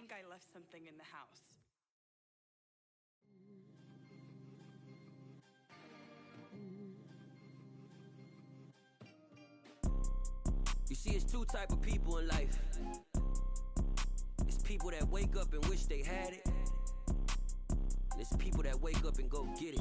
think I left something in the house. You see, it's two type of people in life. It's people that wake up and wish they had it, and it's people that wake up and go get it.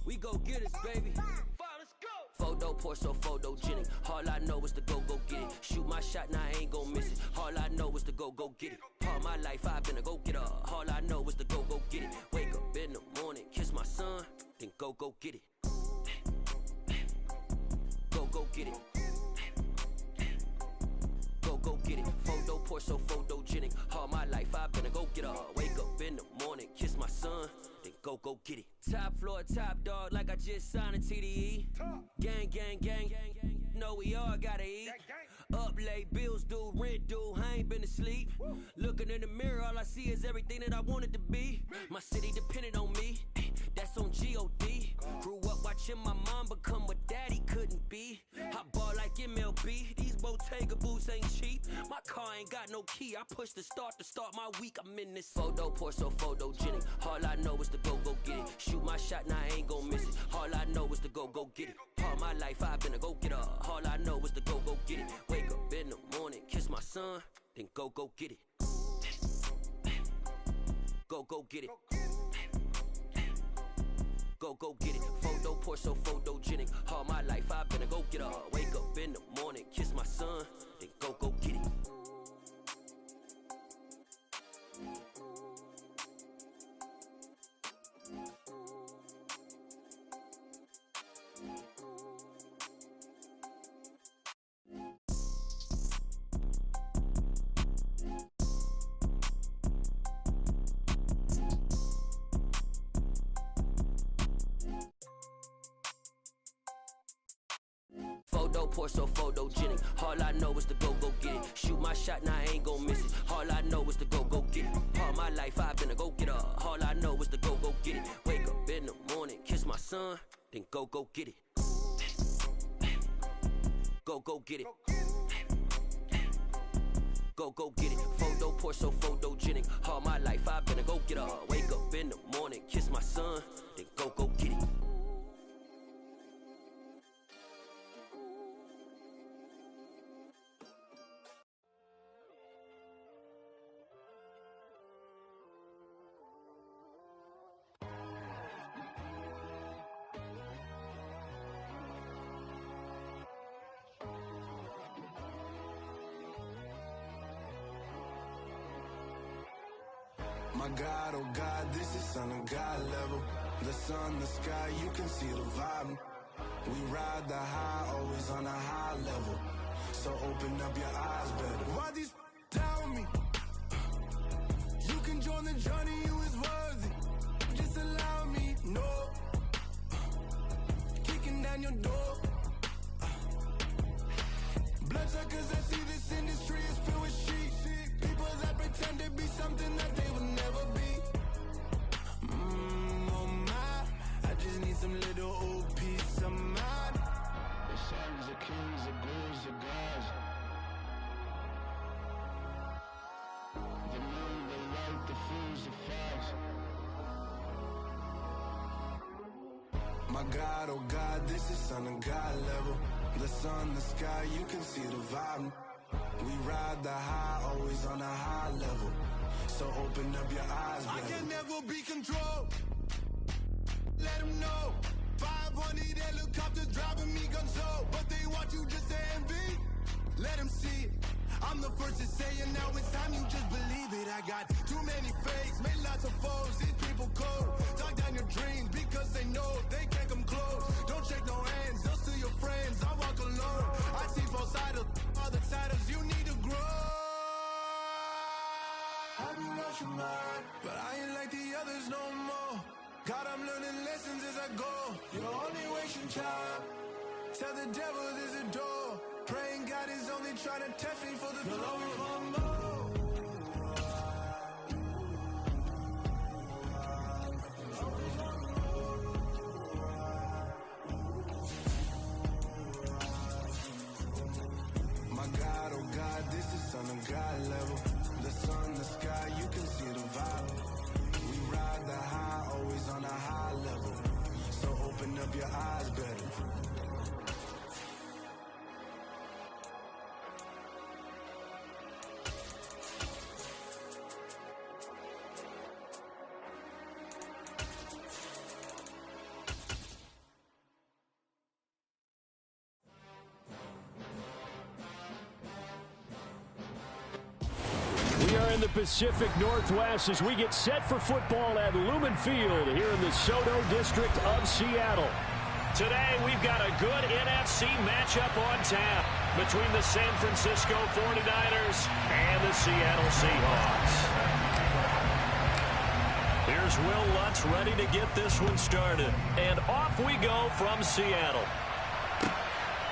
We go get it, baby. Let's go. Photo pour so photogenic. All I know is to go get it. Shoot my shot, now I ain't gon' miss it. All I know is to go get it. All my life I've been a go-getter. All I know is to go get it. Wake up in the morning, kiss my son, then go get it. Go get it. Go get it. Photo pour so photogenic. All my life I've been a go-getter. Wake up in the morning, kiss my son, then go get it. Top floor, top dog, like I just signed a TDE. Gang. Know we all gotta eat. Up late, bills due, rent due, I ain't been asleep. Looking in the mirror, all I see is everything that I wanted to be. My city depended on me, that's on GOD. Grew up watching my mom become what daddy couldn't be. I ball like MLB, these Bottega boots ain't cheap. My car ain't got no key, I push the start to start my week. I'm in this photo pour so photogenic. All I know is to go get it. Shoot my shot, now I ain't gon' miss it. All I know is to go get it. All my life I've been a go-getter. All I know is to go get it. Wake up in the morning, kiss my son, then go get it. Go get it. Go get it. Photo pour so photogenic. All my life I've been a go-getter. Wake up in the morning, kiss my son, then go get it. Photo pour so photogenic. All I know is to go get it. Shoot my shot, now I ain't gon' miss it. All I know is to go get it. All my life I've been a go-getter. All I know is to go get it. Wake up in the morning, kiss my son, then go get it. Go get it. Go get it. Photo pour so photogenic. All my life I've been a go-getter. Wake up in the morning, kiss my son, then go get it. My God, oh God, this is Son of God level. The sun, the sky, you can see the vibe. We ride the high, always on a high level. So open up your eyes better. Why these down me? You can join the journey, you is worthy. Just allow me, no. Kicking down your door. Bloodsuckers, I see this industry is filled with sheep. People that pretend to be something that they will never be. Oh my, I just need some little old peace of mind. The sons of kings, the gurus of gods. The moon, the light, the fools, the facts. My God, oh God, this is Son of God level. The sun, the sky, you can see the vibe. We ride the high, always on a high level. So open up your eyes, baby. I can never be controlled. Let them know. 500 helicopters driving me gonzo. But they want you just to envy. Let them see it. I'm the first to say it, now it's time you just believe it. I got too many fakes, made lots of foes. These people cold. Talk down your dreams because they know they can't come close. Don't shake no hands, they'll steal your friends. I walk alone. I see both sides of all the titles. You need to grow. I've been watching mine, but I ain't like the others no more. God, I'm learning lessons as I go. You're only wasting time. Tell the devil there's a door. Praying God is only trying to test me for the glory of more. My God, oh God, this is Son of God level. The sun, the sky, in the Pacific Northwest as we get set for football at Lumen Field here in the SoDo district of Seattle. Today, we've got a good NFC matchup on tap between the San Francisco 49ers and the Seattle Seahawks. Here's Will Lutz ready to get this one started. And off we go from Seattle.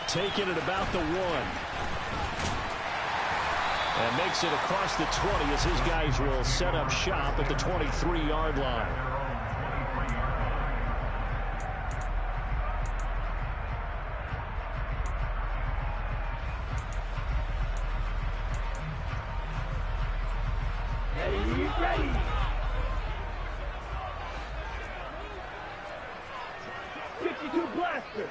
Taking it about the 1. And makes it across the 20 as his guys will set up shop at the 23-yard line. Ready. Blaster.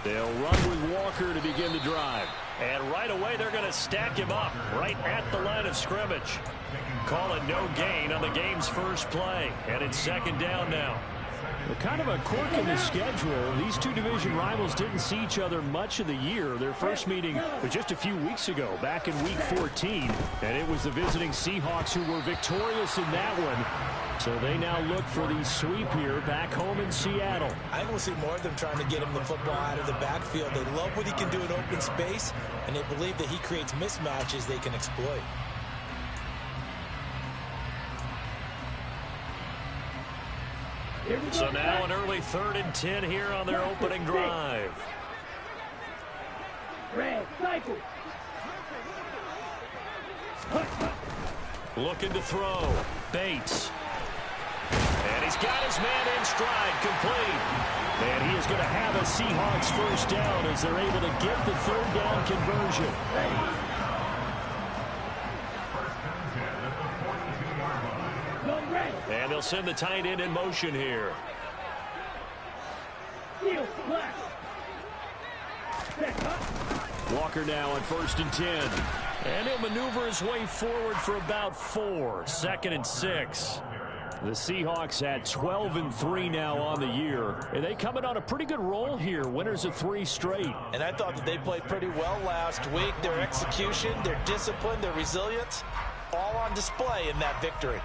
They'll run with Walker to begin the drive. And right away, they're going to stack him up right at the line of scrimmage. Call it no gain on the game's first play. And it's second down now. Well, kind of a quirk in the schedule. These two division rivals didn't see each other much of the year. Their first meeting was just a few weeks ago, back in Week 14. And it was the visiting Seahawks who were victorious in that one. So they now look for the sweep here back home in Seattle. I think we'll see more of them trying to get him the football out of the backfield. They love what he can do in open space, and they believe that he creates mismatches they can exploit. So now an early 3rd and 10 here on their opening drive. Red cycle. Looking to throw. Bates. And he's got his man in stride, complete. And he is going to have a Seahawks first down as they're able to get the 3rd down conversion. And they'll send the tight end in motion here. Walker now on 1st and 10. And he'll maneuver his way forward for about 4. 2nd and 6. The Seahawks at 12-3 now on the year. And they coming on a pretty good roll here. Winners of 3 straight. And I thought that they played pretty well last week. Their execution, their discipline, their resilience, all on display in that victory.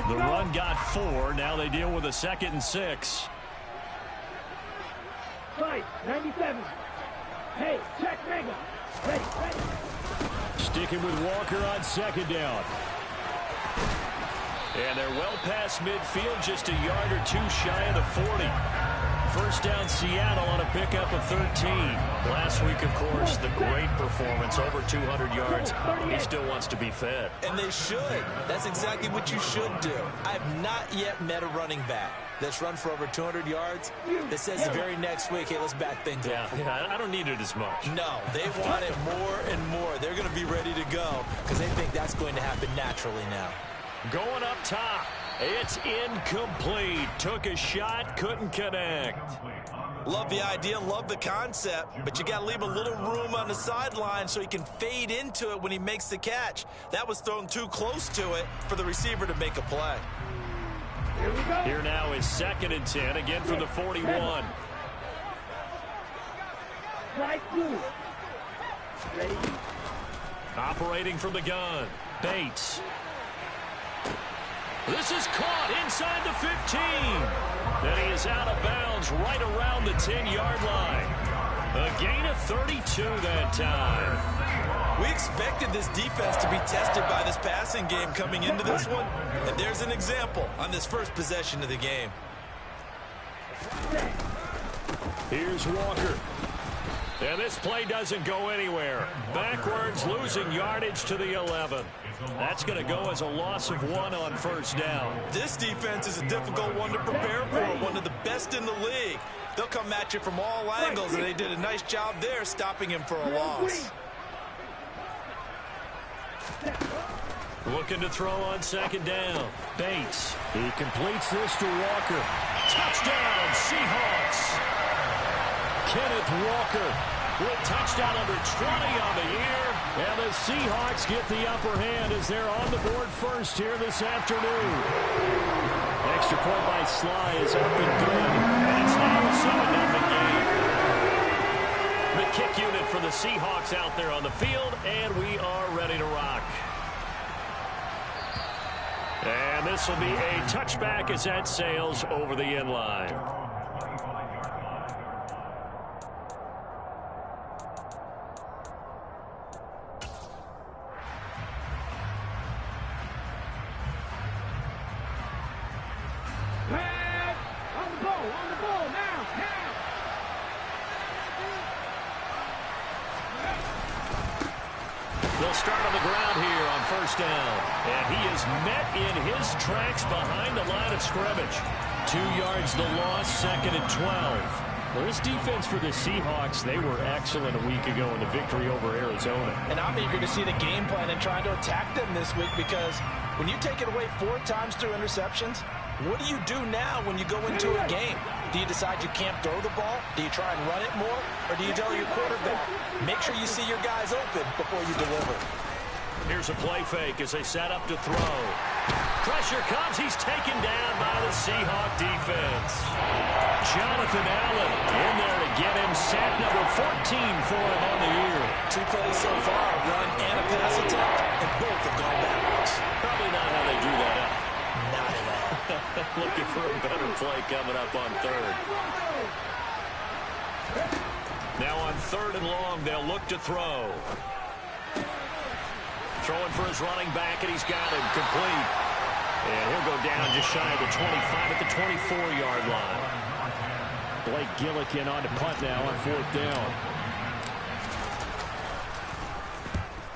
The run got 4. Now they deal with a 2nd and 6. Fight, 97. Hey, check mega. Ready. Sticking with Walker on 2nd down. And they're well past midfield, just a yard or 2 shy of the 40. First down Seattle on a pickup of 13. Last week, of course, the great performance, over 200 yards. He still wants to be fed. And they should. That's exactly what you should do. I have not yet met a running back that's run for over 200 yards that says the very next week, hey, let's back things up. Yeah, I don't need it as much. No, they want it more and more. They're going to be ready to go because they think that's going to happen naturally now. Going up top. It's incomplete. Took a shot, couldn't connect. Love the idea, love the concept, but you got to leave a little room on the sideline so he can fade into it when he makes the catch. That was thrown too close to it for the receiver to make a play. Here now is 2nd and 10, again from the 41. Operating from the gun. Bates. This is caught inside the 15. Then he is out of bounds right around the 10-yard line. A gain of 32 that time. We expected this defense to be tested by this passing game coming into this one. And there's an example on this first possession of the game. Here's Walker. And this play doesn't go anywhere. Backwards, losing yardage to the 11. That's going to go as a loss of 1 on first down. This defense is a difficult one to prepare for, one of the best in the league. They'll come at you from all angles, and they did a nice job there stopping him for a loss. Looking to throw on 2nd down. Bates. He completes this to Walker. Touchdown, Seahawks. Kenneth Walker with touchdown number 20 on the year. And the Seahawks get the upper hand as they're on the board first here this afternoon. Extra point by Sly is up and good. And it's now a 7-0 game. The kick unit for the Seahawks out there on the field, and we are ready to rock. And this will be a touchback as that sails over the end line. On the ball now. They'll start on the ground here on first down. And he is met in his tracks behind the line of scrimmage. 2 yards the loss, 2nd and 12. Well, this defense for the Seahawks, they were excellent a week ago in the victory over Arizona. And I'm eager to see the game plan and trying to attack them this week, because when you take it away 4 times through interceptions, what do you do now when you go into a game? Do you decide you can't throw the ball? Do you try and run it more? Or do you tell your quarterback, make sure you see your guys open before you deliver? Here's a play fake as they set up to throw. Pressure comes. He's taken down by the Seahawk defense. Jonathan Allen in there to get him sack number 14 for him on the year. 2 plays so far, a run and a pass attempt, and both have gone backwards. Probably not how they drew that up. Not at all. Looking for a better play coming up on 3rd. Now on 3rd and long, they'll look to throw. Throwing for his running back, and he's got him complete. And he'll go down just shy of the 25 at the 24-yard line. Blake Gillikin on to punt now on 4th down.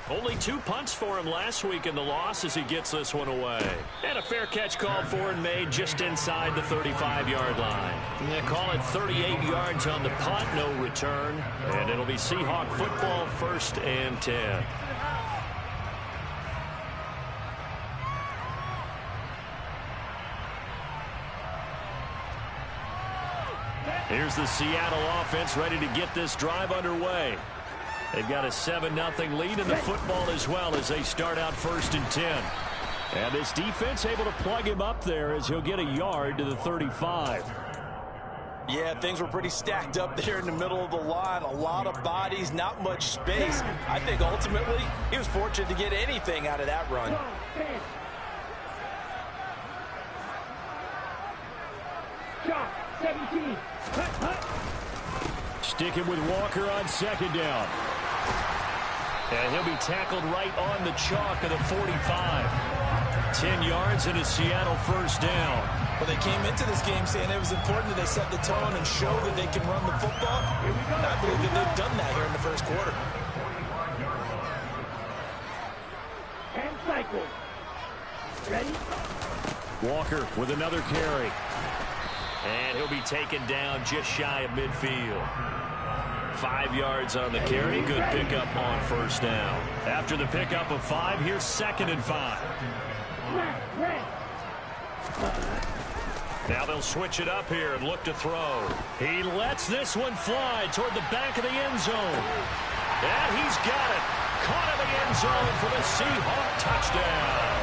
Only 2 punts for him last week in the loss as he gets this one away. And a fair catch called for and made just inside the 35-yard line. And they call it 38 yards on the punt, no return. And it'll be Seahawk football, 1st and 10. Here's the Seattle offense ready to get this drive underway. They've got a 7-0 lead in the football as well as they start out 1st and 10. And this defense able to plug him up there as he'll get a yard to the 35. Yeah, things were pretty stacked up there in the middle of the line. A lot of bodies, not much space. I think ultimately he was fortunate to get anything out of that run. Shot, 17. Sticking with Walker on 2nd down. And he'll be tackled right on the chalk of the 45. 10 yards and a Seattle 1st down. Well, they came into this game saying it was important that they set the tone and show that they can run the football. And I believe that they've done that here in the 1st quarter. And cycle. Ready? Walker with another carry. And he'll be taken down just shy of midfield. 5 yards on the carry. Good pickup on 1st down. After the pickup of 5, here's 2nd and 5. Now they'll switch it up here and look to throw. He lets this one fly toward the back of the end zone. And he's got it. Caught in the end zone for the Seahawk touchdown.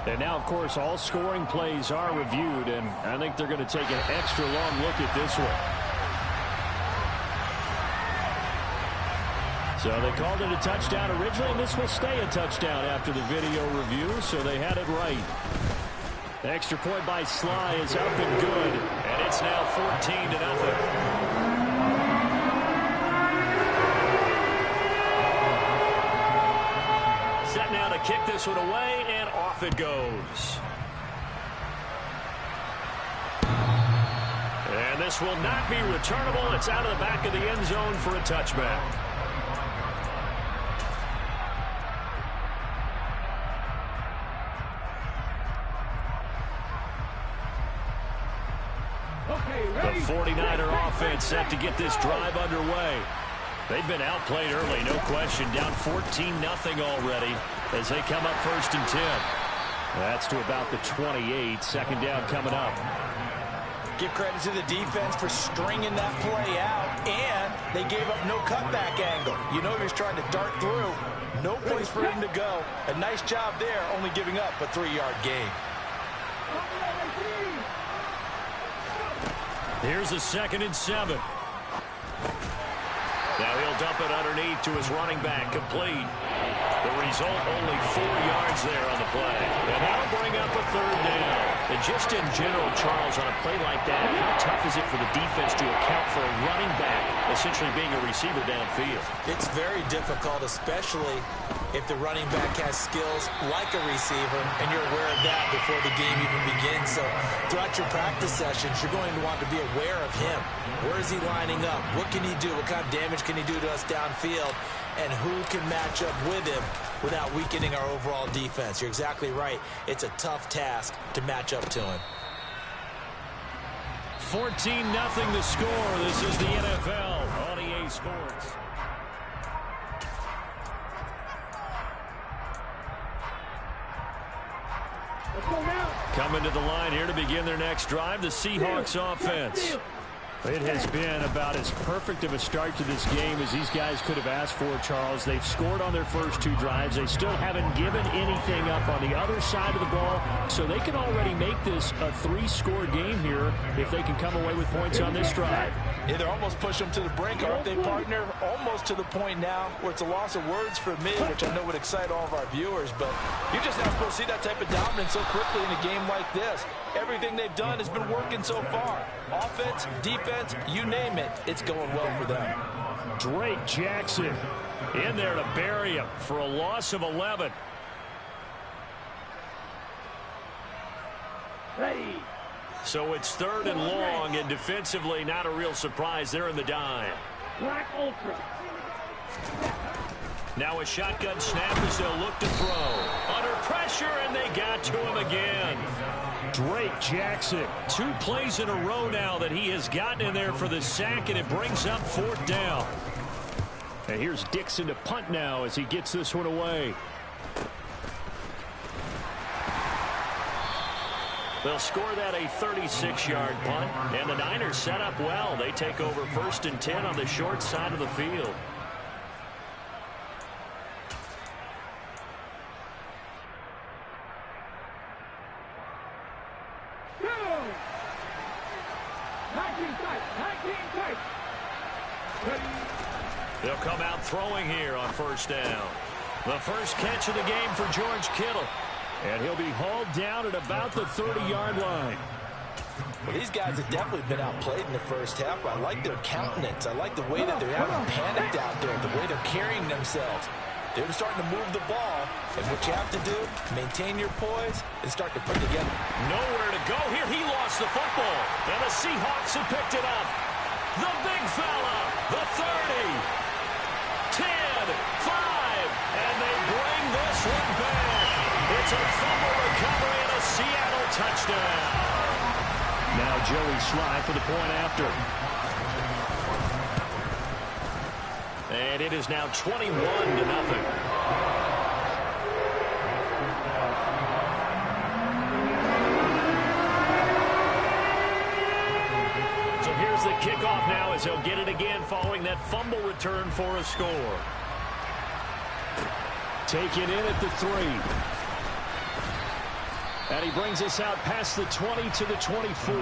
And now, of course, all scoring plays are reviewed, and I think they're going to take an extra long look at this one. So they called it a touchdown originally, and this will stay a touchdown after the video review, so they had it right. The extra point by Sly is up and good, and it's now 14-0. Set now to kick this one away, and off it goes. And this will not be returnable. It's out of the back of the end zone for a touchback. The 49er offense set to get this drive underway. They've been outplayed early, no question. Down 14-0 already as they come up 1st and 10. That's to about the 28. 2nd down coming up. Give credit to the defense for stringing that play out, and they gave up no cutback angle. You know he was trying to dart through. No place for him to go. A nice job there, only giving up a 3-yard gain. Here's a 2nd and 7. Now he'll dump it underneath to his running back, complete. The result, only 4 yards there on the play. And that'll bring up a third down. And just in general, Charles, on a play like that, how tough is it for the defense to account for a running back essentially being a receiver downfield? It's very difficult, especially if the running back has skills like a receiver, and you're aware of that before the game even begins. So throughout your practice sessions, you're going to want to be aware of him. Where is he lining up? What can he do? What kind of damage can he do to us downfield? And who can match up with him without weakening our overall defense? You're exactly right. It's a tough task to match up to him. 14-0 the score. This is the NFL on EA Sports. Coming to the line here to begin their next drive, the Seahawks offense. It has been about as perfect of a start to this game as these guys could have asked for, Charles. They've scored on their first 2 drives. They still haven't given anything up on the other side of the ball, so they can already make this a 3-score game here if they can come away with points on this drive. Either almost push them to the brink, or if they partner, almost to the point now where it's a loss of words for me, which I know would excite all of our viewers, but you're just not supposed to see that type of dominance so quickly in a game like this. Everything they've done has been working so far. Offense, defense, you name it, it's going well for them. Drake Jackson In there to bury him for a loss of 11. Ready. So it's 3rd and long, and defensively not a real surprise there in the dime. Black Ultra. Now a shotgun snap as they'll look to throw. Under pressure, and they got to him again. Drake Jackson. 2 plays in a row now that he has gotten in there for the sack, and it brings up 4th down. And here's Dixon to punt now as he gets this one away. They'll score that a 36-yard punt, and the Niners set up well. They take over 1st and 10 on the short side of the field. They'll come out throwing here on 1st down. The first catch of the game for George Kittle. And he'll be hauled down at about the 30-yard line. Well, these guys have definitely been outplayed in the first half. I like their countenance. I like the way that they're having panicked out there, the way they're carrying themselves. They're starting to move the ball. And what you have to do, maintain your poise and start to put together. Nowhere to go here. He lost the football. And the Seahawks have picked it up. The big fella, the 30. 10, 5, and they bring this one back. It's a fumble recovery and a Seattle touchdown. Now Joey Sly for the point after. And it is now 21-0. The kickoff now as he'll get it again following that fumble return for a score. Taken in at the 3. And he brings us out past the 20 to the 24.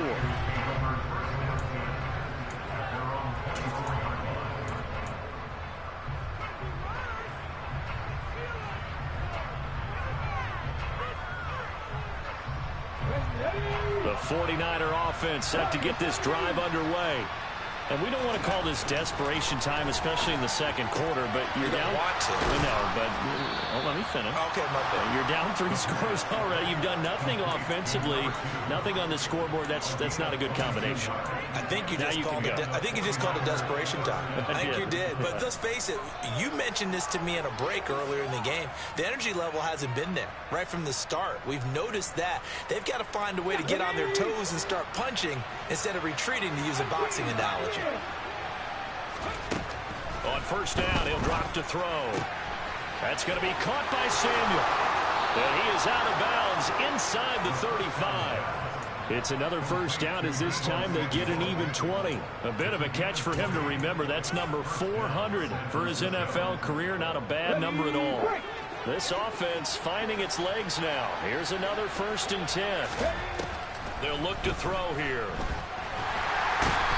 The 49er offense set to get this drive underway. And we don't want to call this desperation time, especially in the second quarter, but you're down. Want to. No, but let me finish. Okay, my bad. You're down 3 scores already. You've done nothing offensively, nothing on the scoreboard. That's not a good combination. I think you just called it desperation time. I think you did. But let's face it, you mentioned this to me in a break earlier in the game. The energy level hasn't been there right from the start. We've noticed that. They've got to find a way to get on their toes and start punching instead of retreating, to use a boxing analogy. On 1st down, he'll drop to throw. That's going to be caught by Samuel. And he is out of bounds inside the 35. It's another 1st down as this time they get an even 20. A bit of a catch for him to remember. That's number 400 for his NFL career. Not a bad number at all. This offense finding its legs now. Here's another 1st and 10. They'll look to throw here.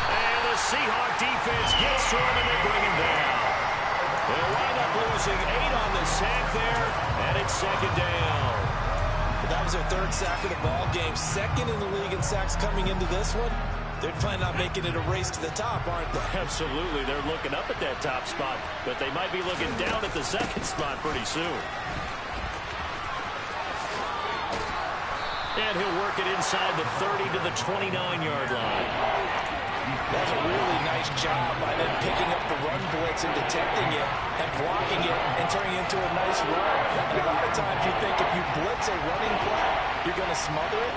And the Seahawk defense gets to him, and they bring him down. They'll wind up losing 8 on the sack there, and it's second down. That was their 3rd sack of the ball game. 2nd in the league in sacks coming into this one. They're planning on making it a race to the top, aren't they? Absolutely. They're looking up at that top spot, but they might be looking down at the 2nd spot pretty soon. And he'll work it inside the 30 to the 29-yard line. That's a really nice job by them picking up the run blitz and detecting it and blocking it and turning it into a nice run. And a lot of times you think if you blitz a running play, you're going to smother it.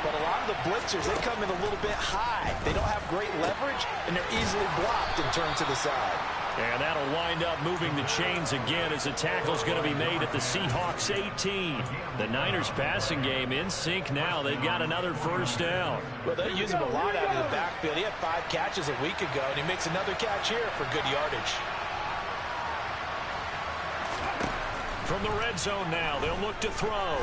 But a lot of the blitzers, they come in a little bit high. They don't have great leverage, and they're easily blocked and turned to the side. And that'll wind up moving the chains again as the tackle's going to be made at the Seahawks 18. The Niners passing game in sync now. They've got another first down. Well, they use him a lot out of the backfield. He had 5 catches a week ago, and he makes another catch here for good yardage. From the red zone now, they'll look to throw.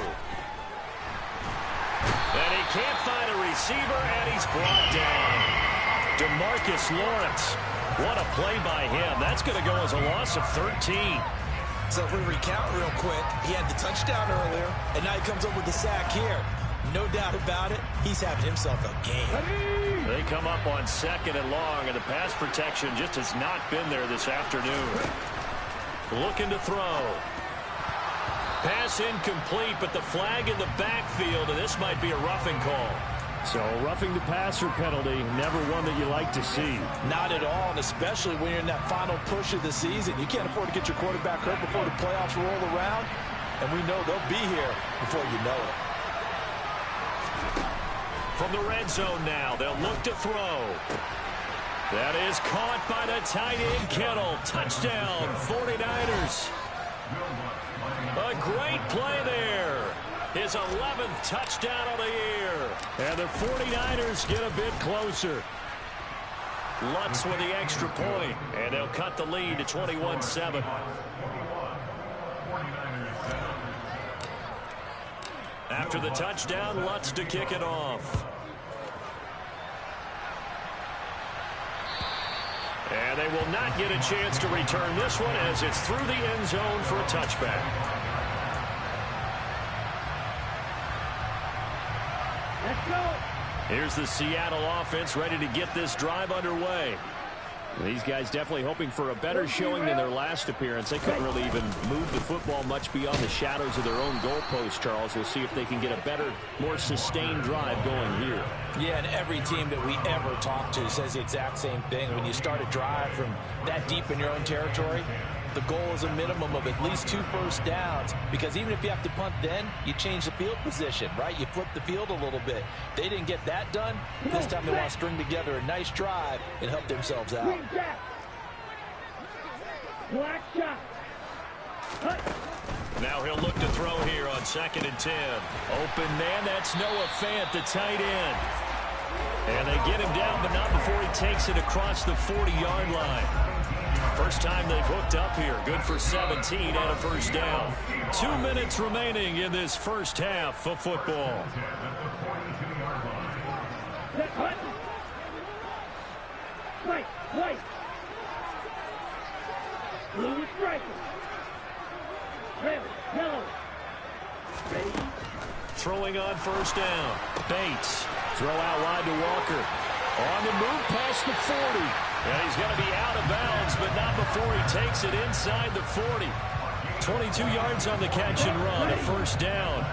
And he can't find a receiver, and he's brought down. DeMarcus Lawrence. What a play by him. That's going to go as a loss of 13. So if we recount real quick, he had the touchdown earlier, and now he comes up with the sack here. No doubt about it, he's having himself a game. They come up on 2nd and long, and the pass protection just has not been there this afternoon. Looking to throw. Pass incomplete, but the flag in the backfield, and this might be a roughing call. So roughing the passer penalty, never one that you like to see. Not at all, and especially when you're in that final push of the season. You can't afford to get your quarterback hurt before the playoffs roll around, and we know they'll be here before you know it. From the red zone now, they'll look to throw. That is caught by the tight end, Kittle. Touchdown, 49ers. A great play there. His 11th touchdown of the year. And the 49ers get a bit closer. Lutz with the extra point, and they'll cut the lead to 21-7. After the touchdown, Lutz to kick it off. And they will not get a chance to return this one as it's through the end zone for a touchback. Let's go. Here's the Seattle offense ready to get this drive underway. These guys definitely hoping for a better showing than their last appearance. They couldn't really even move the football much beyond the shadows of their own goalpost, Charles. We'll see if they can get a better, more sustained drive going here. Yeah, and every team that we ever talk to says the exact same thing. When you start a drive from that deep in your own territory, the goal is a minimum of at least 2 first downs, because even if you have to punt then, you change the field position, right? You flip the field a little bit. They didn't get that done. This time they want to string together a nice drive and help themselves out. Black shot. Now he'll look to throw here on 2nd and 10. Open man, that's Noah Fant, the tight end. And they get him down, but not before he takes it across the 40-yard line. First time they've hooked up here. Good for 17 and a first down. 2 minutes remaining in this first half of football. White. Blue is striker. Red, yellow. Ready. Throwing on first down. Bates. Throw out wide to Walker. On the move past the 40. And he's going to be out of bounds, but not before he takes it inside the 40. 22 yards on the catch and run, a first down.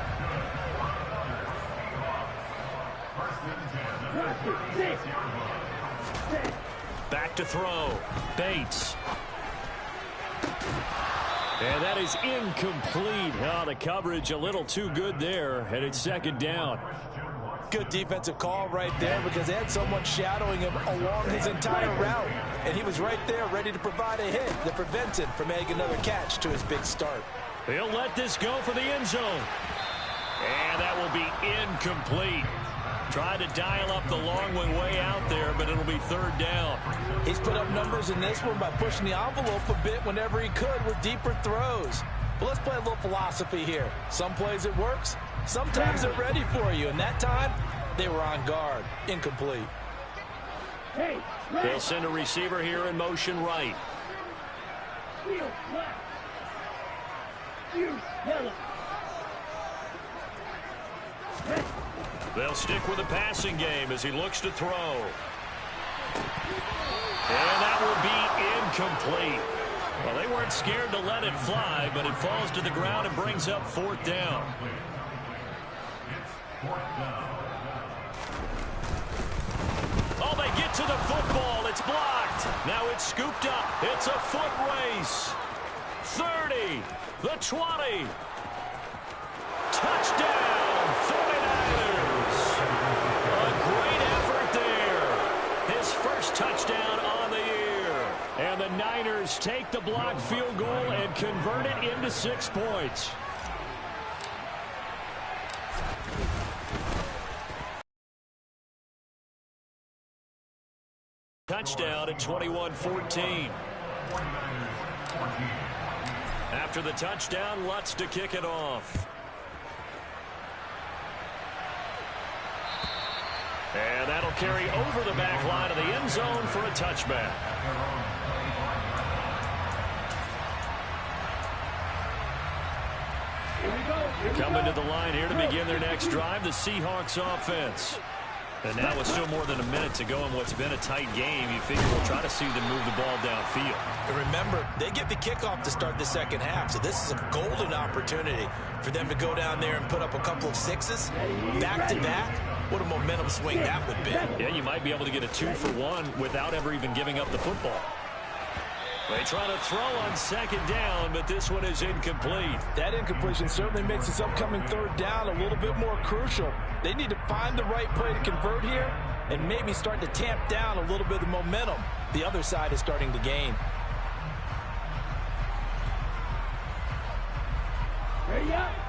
Back to throw. Bates. And that is incomplete. Oh, the coverage a little too good there, and it's second down. Good defensive call right there, because they had someone shadowing him along his entire route, and he was right there ready to provide a hit that prevents him from making another catch to his big start. He'll let this go for the end zone. And that will be incomplete. Tried to dial up the long one way out there, but it'll be third down. He's put up numbers in this one by pushing the envelope a bit whenever he could with deeper throws. But let's play a little philosophy here. Some plays it works. Sometimes they're ready for you, and that time they were on guard. Incomplete. They'll send a receiver here in motion right. Field, black. You, yellow. They'll stick with the passing game as he looks to throw. And that will be incomplete. Well, they weren't scared to let it fly, but it falls to the ground and brings up 4th down. Oh, they get to the football. It's blocked. Now it's scooped up. It's a foot race. 30, the 20. Touchdown, 49ers. A great effort there. His first touchdown on the year. And the Niners take the blocked field goal and convert it into 6 points. Touchdown at 21-14. After the touchdown, Lutz to kick it off. And that'll carry over the back line of the end zone for a touchback. Coming to the line here to begin their next drive, the Seahawks offense. And now with still more than a minute to go in what's been a tight game, you figure we'll try to see them move the ball downfield. And remember, they get the kickoff to start the second half, so this is a golden opportunity for them to go down there and put up a couple of sixes back-to-back. What a momentum swing that would be. Yeah, you might be able to get a 2-for-1 without ever even giving up the football. They try to throw on second down, but this one is incomplete. That incompletion certainly makes this upcoming 3rd down a little bit more crucial. They need to find the right play to convert here and maybe start to tamp down a little bit of the momentum the other side is starting to gain.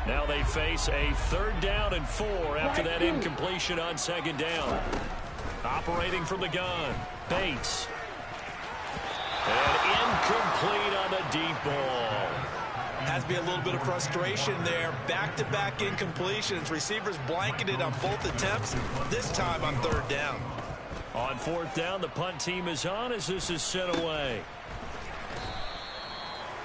Now they face a 3rd down and 4 after that incompletion on second down. Operating from the gun, Bates. And incomplete on the deep ball. Has to be a little bit of frustration there. Back-to-back incompletions. Receivers blanketed on both attempts, this time on 3rd down. On 4th down, the punt team is on as this is sent away.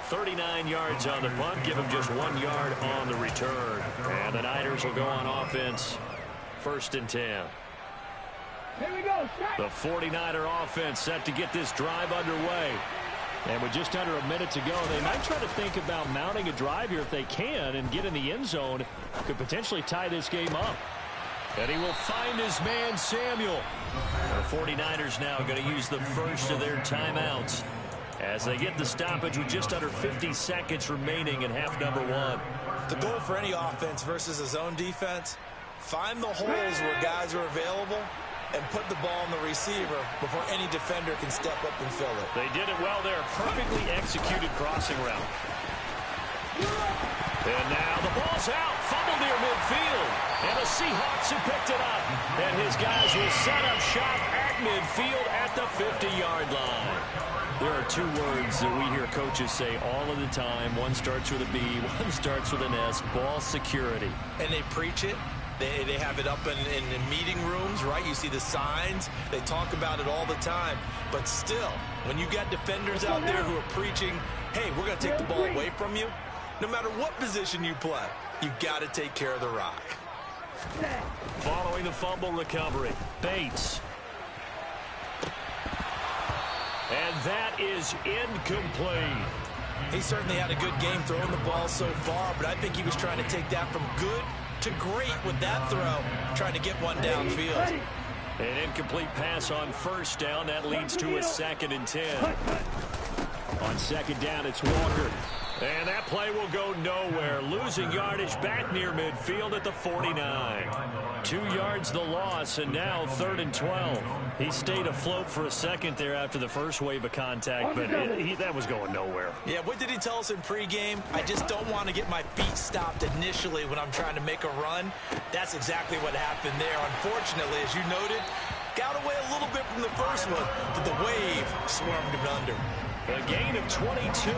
39 yards on the punt, give them just 1 yard on the return. And the Niners will go on offense, 1st and 10. Here we go. The 49er offense set to get this drive underway. And with just under a minute to go, they might try to think about mounting a drive here if they can and get in the end zone. Could potentially tie this game up. And he will find his man, Samuel. The 49ers now going to use the first of their timeouts as they get the stoppage with just under 50 seconds remaining in half number 1. The goal for any offense versus a zone defense, find the holes where guys are available and put the ball on the receiver before any defender can step up and fill it. They did it well there. Perfectly executed crossing route. And now the ball's out. Fumble near midfield. And the Seahawks have picked it up. And his guys will set up shop at midfield at the 50-yard line. There are 2 words that we hear coaches say all of the time. One starts with a B, one starts with an S. Ball security. And they preach it. They have it up in meeting rooms, right? You see the signs. They talk about it all the time. But still, when you got defenders out there who are preaching, hey, we're going to take the ball away from you, no matter what position you play, you've got to take care of the rock. Following the fumble recovery, Bates. And that is incomplete. He certainly had a good game throwing the ball so far, but I think he was trying to take that from good to great with that throw, trying to get one downfield. An incomplete pass on 1st down. That leads to a 2nd and 10. On 2nd down, it's Walker. And that play will go nowhere. Losing yardage back near midfield at the 49. 2 yards the loss, and now 3rd and 12. He stayed afloat for a second there after the first wave of contact, but that was going nowhere. Yeah, what did he tell us in pregame? I just don't want to get my feet stopped initially when I'm trying to make a run. That's exactly what happened there. Unfortunately, as you noted, got away a little bit from the first one, but the wave swarmed him under. A gain of 22.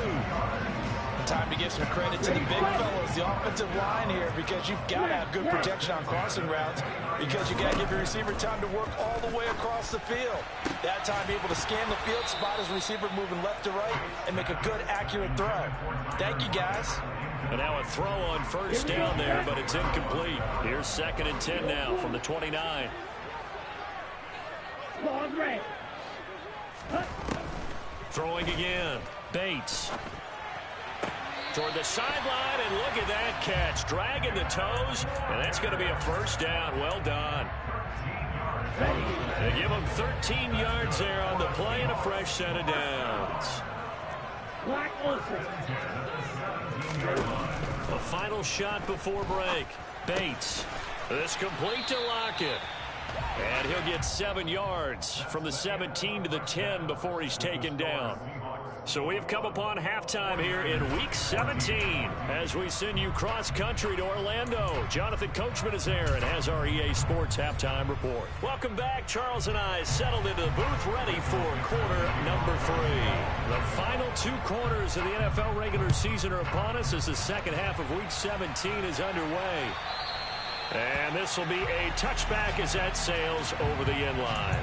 time to give some credit to the big fellows, the offensive line here, because you've got to have good protection on crossing routes, because you got to give your receiver time to work all the way across the field. That time able to scan the field, spot his receiver moving left to right, and make a good, accurate throw. Thank you, guys. And now a throw on first down there, but it's incomplete. Here's 2nd and 10 now from the 29. Throwing again. Bates. Toward the sideline, and look at that catch. Dragging the toes, and that's going to be a first down. Well done. They give him 13 yards there on the play and a fresh set of downs. A final shot before break. Bates. This complete to Lockett. And he'll get 7 yards from the 17 to the 10 before he's taken down. So we've come upon halftime here in Week 17 as we send you cross-country to Orlando. Jonathan Coachman is there and has our EA Sports Halftime Report. Welcome back. Charles and I settled into the booth ready for quarter number 3. The final 2 quarters of the NFL regular season are upon us as the second half of Week 17 is underway. And this will be a touchback as that sails over the end line.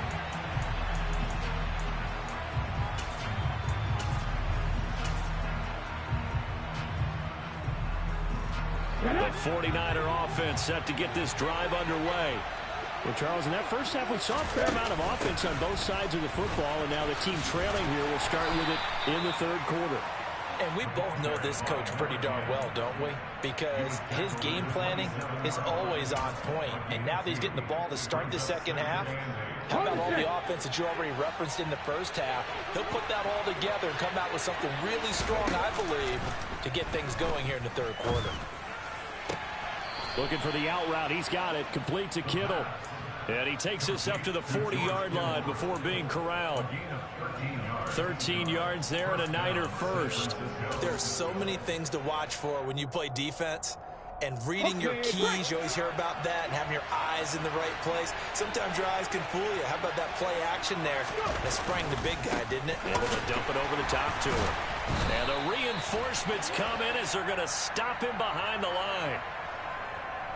The 49er offense set to get this drive underway. Well, Charles, in that first half, we saw a fair amount of offense on both sides of the football, and now the team trailing here will start with it in the third quarter. And we both know this coach pretty darn well, don't we? Because his game planning is always on point. And now that he's getting the ball to start the second half, how about all the offense that you already referenced in the first half? He'll put that all together and come out with something really strong, I believe, to get things going here in the third quarter. Looking for the out route. He's got it. Complete to Kittle. And he takes us up to the 40-yard line before being corralled. 13 yards there and a Niner first. There are so many things to watch for when you play defense. And reading your keys, you always hear about that, and having your eyes in the right place. Sometimes your eyes can fool you. How about that play action there? That sprang the big guy, didn't it? Able to dump it over the top to him. And the reinforcements come in as they're going to stop him behind the line.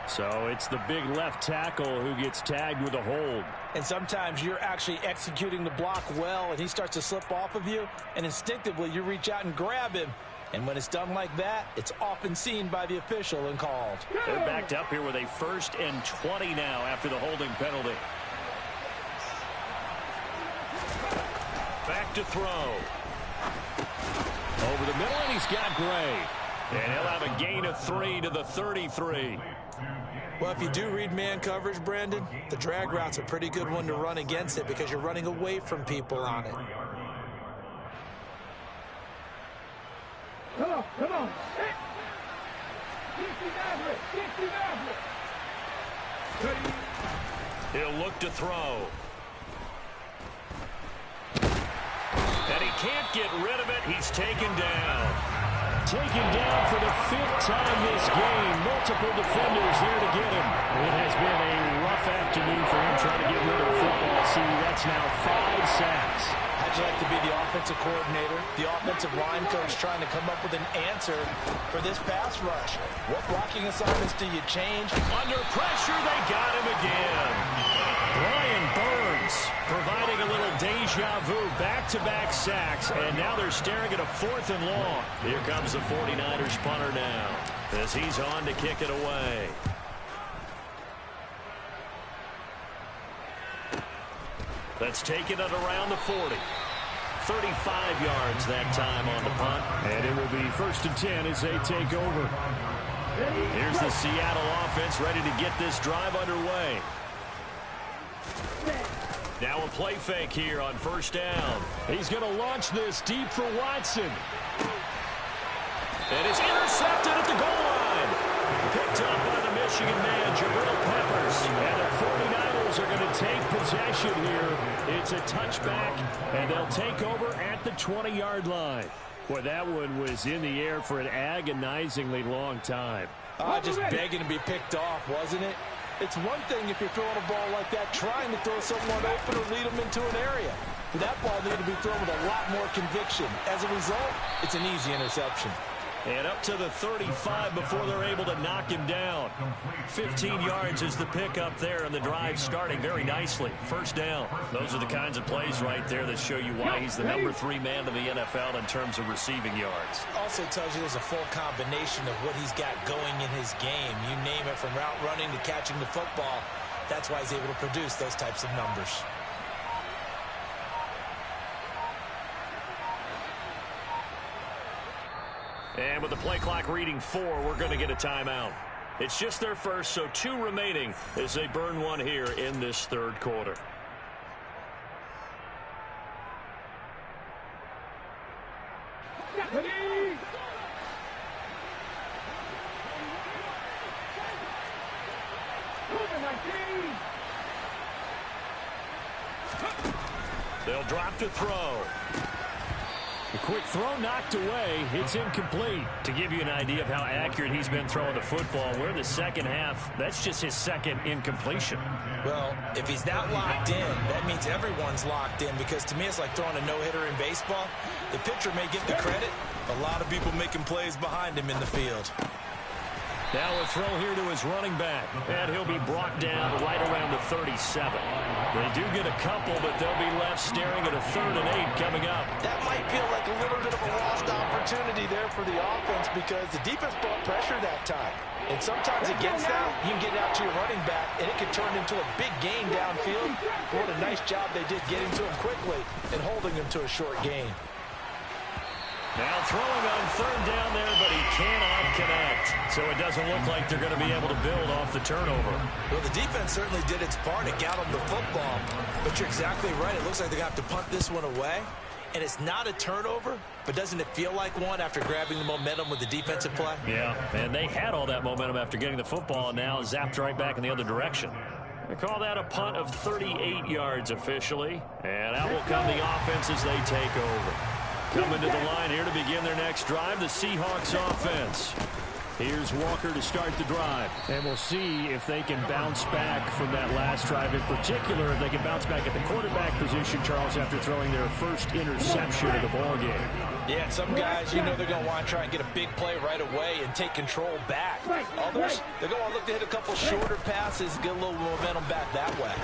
So it's the big left tackle who gets tagged with a hold. And sometimes you're actually executing the block well, and he starts to slip off of you, and instinctively you reach out and grab him. And when it's done like that, it's often seen by the official and called. They're backed up here with a 1st and 20 now after the holding penalty. Back to throw. Over the middle, and he's got Gray. And he'll have a gain of 3 to the 33. Well, if you do read man coverage, Brandon, the drag route's a pretty good one to run against it because you're running away from people on it. Come on, come on. He'll look to throw. And he can't get rid of it. He's taken down. Taken down for the 5th time this game. Multiple defenders there to get him. It has been a rough afternoon for him trying to get rid of the football. See, that's now 5 sacks. How'd you like to be the offensive coordinator, the offensive line coach trying to come up with an answer for this pass rush? What blocking assignments do you change? Under pressure, they got him again. Brian Burns providing a little deja vu, back-to-back sacks, and now they're staring at a 4th and long. Here comes the 49ers punter now as he's on to kick it away. Let's take it at around the 40. 35 yards that time on the punt. And it will be 1st and 10 as they take over. Here's the Seattle offense ready to get this drive underway. Now a play fake here on 1st down. He's going to launch this deep for Watson. And it's intercepted at the goal line. Picked up by the Michigan man, Jabril Peppers. And the 49ers are going to take possession here. It's a touchback, and they'll take over at the 20-yard line. Boy, that one was in the air for an agonizingly long time. Just begging to be picked off, wasn't it? It's one thing if you're throwing a ball like that, trying to throw someone open or lead them into an area. That ball needed to be thrown with a lot more conviction. As a result, it's an easy interception. And up to the 35 before they're able to knock him down. 15 yards is the pickup there, and the drive starting very nicely. First down. Those are the kinds of plays right there that show you why he's the number 3 man in the NFL in terms of receiving yards. Also tells you there's a full combination of what he's got going in his game. You name it, from route running to catching the football. That's why he's able to produce those types of numbers. And with the play clock reading 4, we're going to get a timeout. It's just their first, so 2 remaining as they burn one here in this third quarter. They'll drop to throw. A quick throw knocked away. It's incomplete. To give you an idea of how accurate he's been throwing the football, we're in the second half. That's just his second incompletion. Well, if he's not locked in, that means everyone's locked in, because to me it's like throwing a no-hitter in baseball. The pitcher may get the credit. A lot of people making plays behind him in the field. Now a throw here to his running back, and he'll be brought down right around the 37. They do get a couple, but they'll be left staring at a 3rd and 8 coming up. That might feel like a little bit of a lost opportunity there for the offense, because the defense brought pressure that time. And sometimes against that, you can get it out to your running back, and it can turn into a big gain downfield. But what a nice job they did getting to him quickly and holding him to a short gain. Now throwing on 3rd down there, but he cannot connect. So it doesn't look like they're going to be able to build off the turnover. Well, the defense certainly did its part. It got them the football. But you're exactly right. It looks like they're going to have to punt this one away. And it's not a turnover, but doesn't it feel like one after grabbing the momentum with the defensive play? Yeah, and they had all that momentum after getting the football, and now zapped right back in the other direction. They call that a punt of 38 yards officially. And out will come the offense as they take over. Coming to the line here to begin their next drive, the Seahawks offense. Here's Walker to start the drive. And we'll see if they can bounce back from that last drive. In particular, if they can bounce back at the quarterback position, Charles, after throwing their first interception of the ballgame. Yeah, some guys, you know, they're going to want to try and get a big play right away and take control back. Others, they're going to look to hit a couple shorter passes, get a little momentum back that way.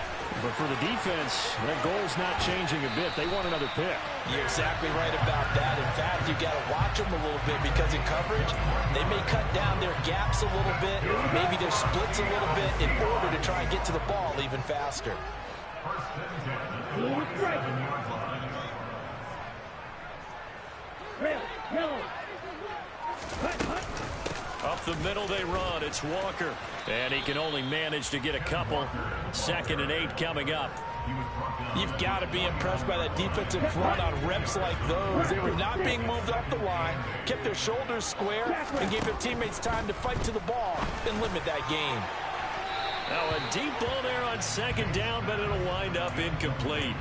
But for the defense, that goal's not changing a bit. They want another pick. You're exactly right about that. In fact, you've got to watch them a little bit, because in coverage, they may cut down their gaps a little bit, maybe their splits a little bit, in order to try and get to the ball even faster. Up the middle they run. It's Walker. And he can only manage to get a couple. 2nd and 8 coming up. You've got to be impressed by that defensive front on reps like those. They were not being moved off the line, kept their shoulders square, and gave their teammates time to fight to the ball and limit that gain. Now a deep ball there on 2nd down, but it'll wind up incomplete.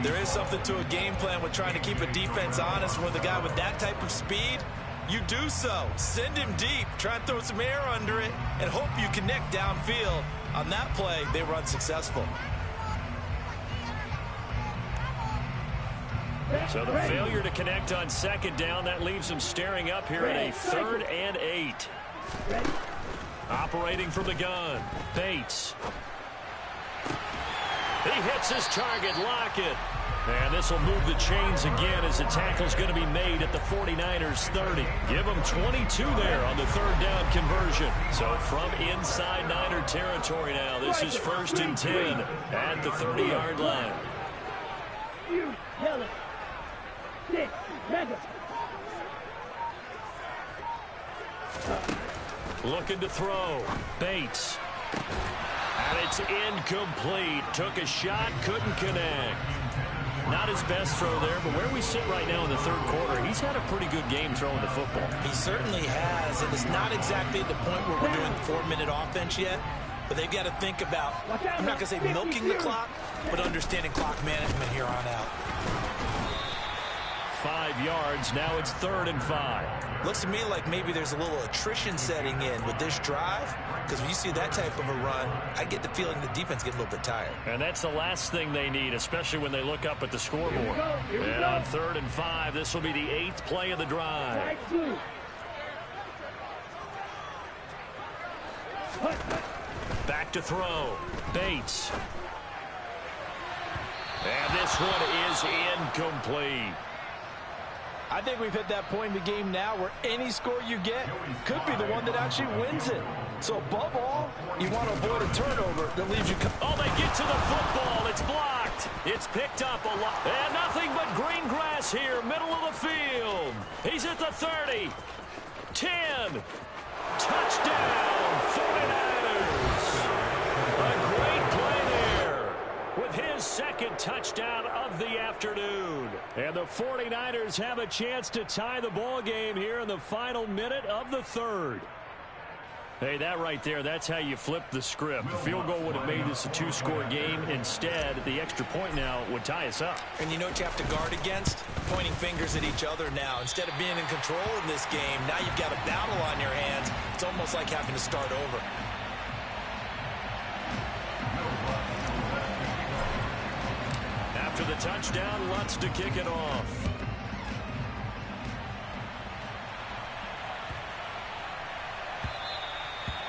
There is something to a game plan with trying to keep a defense honest. With a guy with that type of speed, you do so. Send him deep. Try and throw some air under it and hope you connect downfield. On that play, they were unsuccessful. So the failure to connect on 2nd down, that leaves them staring up here at a 3rd and 8. Operating from the gun, Bates. He hits his target, Lockett. And this will move the chains again as the tackle's going to be made at the 49ers 30. Give them 22 there on the 3rd down conversion. So from inside Niner territory now, this is 1st and 10 at the 30-yard line. Looking to throw. Bates. And it's incomplete. Took a shot, couldn't connect. Not his best throw there, but where we sit right now in the 3rd quarter, he's had a pretty good game throwing the football. He certainly has, and it's not exactly at the point where we're doing 4-minute offense yet, but they've got to think about, I'm not going to say milking the clock, but understanding clock management here on out. 5 yards, now it's 3rd and 5. Looks to me like maybe there's a little attrition setting in with this drive, because when you see that type of a run, I get the feeling the defense gets a little bit tired. And that's the last thing they need, especially when they look up at the scoreboard. And on 3rd and 5, this will be the 8th play of the drive. Back to throw. Bates. And this one is incomplete. I think we've hit that point in the game now where any score you get could be the one that actually wins it. So above all, you want to avoid a turnover that leaves you... Oh, they get to the football. It's blocked. It's picked up a lot. And nothing but green grass here, middle of the field. He's at the 30. 10. Touchdown, 49ers. A great play there with his second touchdown of the afternoon. And the 49ers have a chance to tie the ball game here in the final minute of the third. Hey, that right there, that's how you flip the script. The field goal would have made this a two-score game. Instead, the extra point now would tie us up. And you know what you have to guard against? Pointing fingers at each other now. Instead of being in control in this game, now you've got a battle on your hands. It's almost like having to start over. After the touchdown, Lutz to kick it off.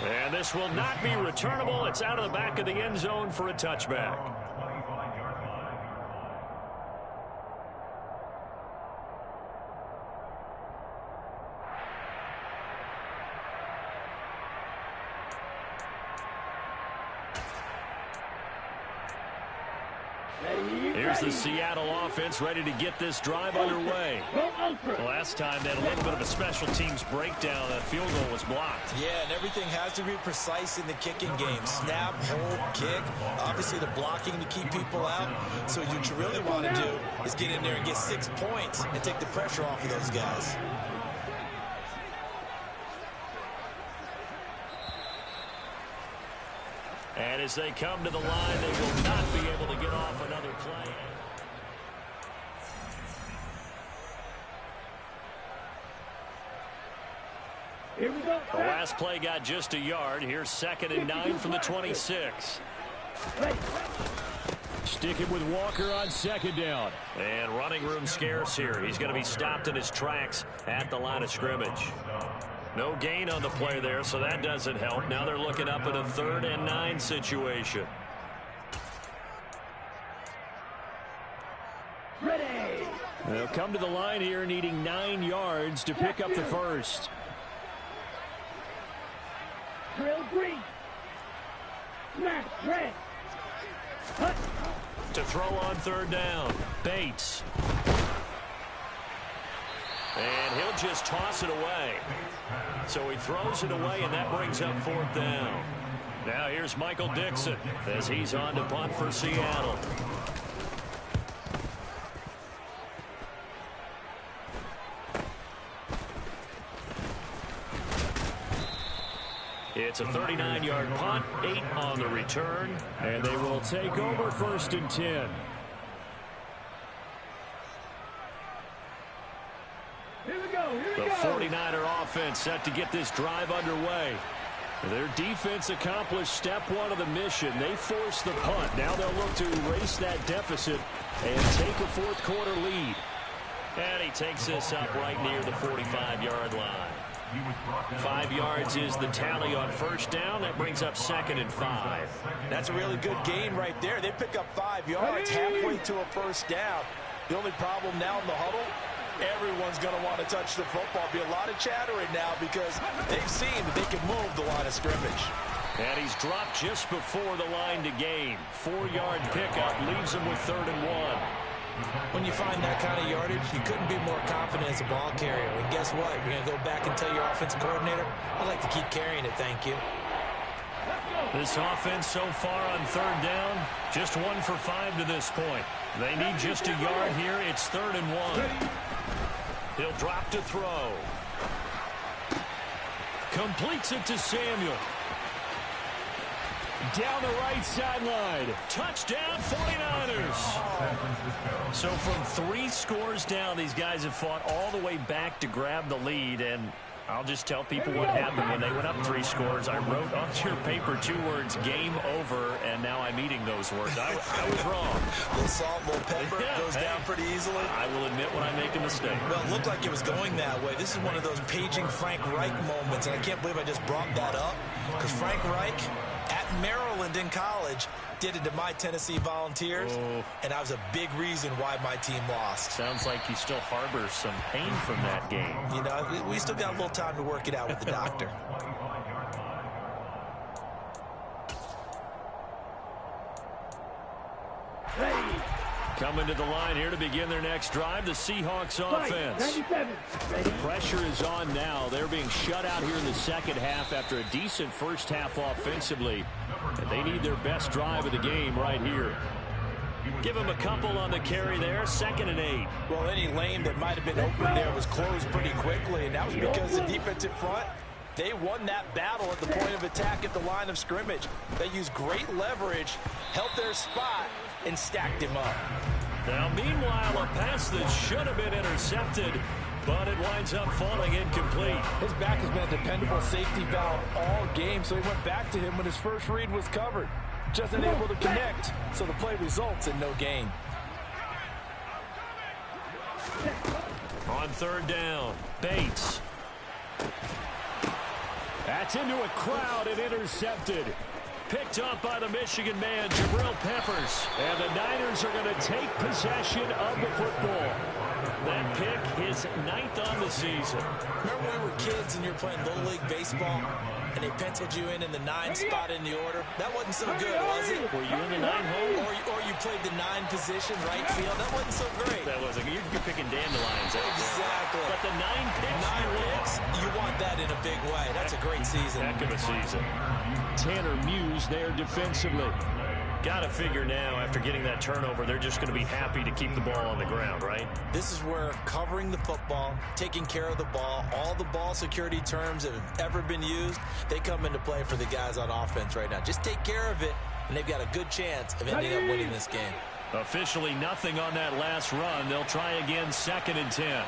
And this will not be returnable. It's out of the back of the end zone for a touchback. Here's the Seattle offense ready to get this drive underway. Last time they had a little bit of a special teams breakdown. That field goal was blocked. Yeah, and everything has to be precise in the kicking game. Snap, hold, kick. Obviously the blocking to keep people out. So what you really want to do is get in there and get 6 points and take the pressure off of those guys. And as they come to the line, they will not be able to get off another play. Here we go. The last play got just a yard. Here's 2nd and 9 from the 26. Sticking with Walker on 2nd down. And running room scarce here. He's going to be stopped in his tracks at the line of scrimmage. No gain on the play there, so that doesn't help. Now they're looking up at a 3rd and 9 situation. Ready. They'll come to the line here needing 9 yards to pick up the first. Drill green. Smash red. To throw on 3rd down. Bates. And he'll just toss it away. So he throws it away, and that brings up 4th down. Now here's Michael Dixon as he's on to punt for Seattle. It's a 39-yard punt, 8 on the return. And they will take over 1st and 10. The 49er offense set to get this drive underway. Their defense accomplished step 1 of the mission. They forced the punt. Now they'll look to erase that deficit and take a 4th quarter lead. And he takes this up right near the 45-yard line. 5 yards is the tally on 1st down. That brings up 2nd and 5. That's a really good gain right there. They pick up 5 yards halfway to a 1st down. The only problem now in the huddle, everyone's going to want to touch the football. Be a lot of chattering now because they've seen that they can move the line of scrimmage. And he's dropped just before the line to gain. 4-yard pickup leaves him with 3rd and 1. When you find that kind of yardage, you couldn't be more confident as a ball carrier. And guess what? You're going to go back and tell your offensive coordinator, I'd like to keep carrying it, thank you. This offense so far on 3rd down, just 1 for 5 to this point. They need just a yard here. It's 3rd and 1. He'll drop to throw. Completes it to Samuel. Down the right sideline. Touchdown, 49ers. So from 3 scores down, these guys have fought all the way back to grab the lead, and I'll just tell people what happened when they went up 3 scores. I wrote on your paper 2 words, game over, and now I'm eating those words. I was wrong. A little salt, a little pepper, goes down pretty easily. I will admit when I make a mistake. Well, it looked like it was going that way. This is one of those paging Frank Reich moments, and I can't believe I just brought that up, because Frank Reich at Maryland in college did it to my Tennessee Volunteers, and that was a big reason why my team lost. Sounds like you still harbor some pain from that game. You know, we still got a little time to work it out with the doctor. Coming to the line here to begin their next drive, the Seahawks offense. The pressure is on now. They're being shut out here in the second half after a decent first half offensively. And they need their best drive of the game right here. Give them a couple on the carry there, 2nd and 8. Well, any lane that might have been open there was closed pretty quickly, and that was because the defensive front, they won that battle at the point of attack at the line of scrimmage. They used great leverage, held their spot, and stacked him up. Now, meanwhile, a pass that should have been intercepted, but it winds up falling incomplete. His back has been a dependable safety valve all game, so he went back to him when his first read was covered. Just unable to connect, so the play results in no gain. On 3rd down, Bates. That's into a crowd and intercepted. Picked up by the Michigan man, Jabril Peppers. And the Niners are going to take possession of the football. That pick, his 9th on the season. Remember when we were kids and you were playing Little League Baseball and they penciled you in the 9 spot in the order? That wasn't so good, was it? Were you in the 9 hole? Or you played the 9 position, right field. That wasn't so great. That wasn't. You're picking dandelions out there. Exactly. But the 9 picks. 9 picks, you want that in a big way. That's a great season. Heck of a season. Tanner Muse there defensively. Got to figure now, after getting that turnover, they're just going to be happy to keep the ball on the ground, right? This is where covering the football, taking care of the ball, all the ball security terms that have ever been used, they come into play for the guys on offense right now. Just take care of it, and they've got a good chance of ending up winning this game. Officially nothing on that last run. They'll try again, 2nd and 10.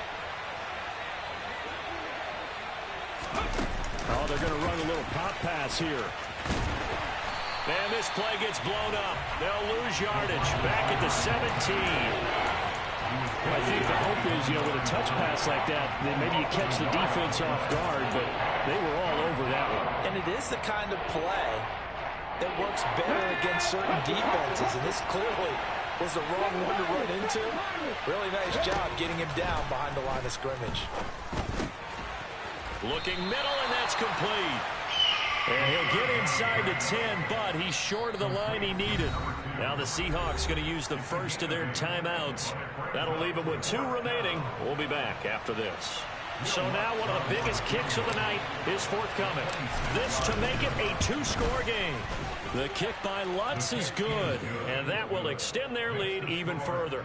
Oh, they're going to run a little pop pass here. And this play gets blown up. They'll lose yardage. Back at the 17. I think the hope is, with a touch pass like that, then maybe you catch the defense off guard, but they were all over that one. And it is the kind of play that works better against certain defenses, and this clearly was the wrong one to run into. Really nice job getting him down behind the line of scrimmage. Looking middle, and that's complete. And he'll get inside the 10, but he's short of the line he needed. Now the Seahawks going to use the first of their timeouts. That'll leave them with 2 remaining. We'll be back after this. So now one of the biggest kicks of the night is forthcoming. This to make it a 2-score game. The kick by Lutz is good, and that will extend their lead even further.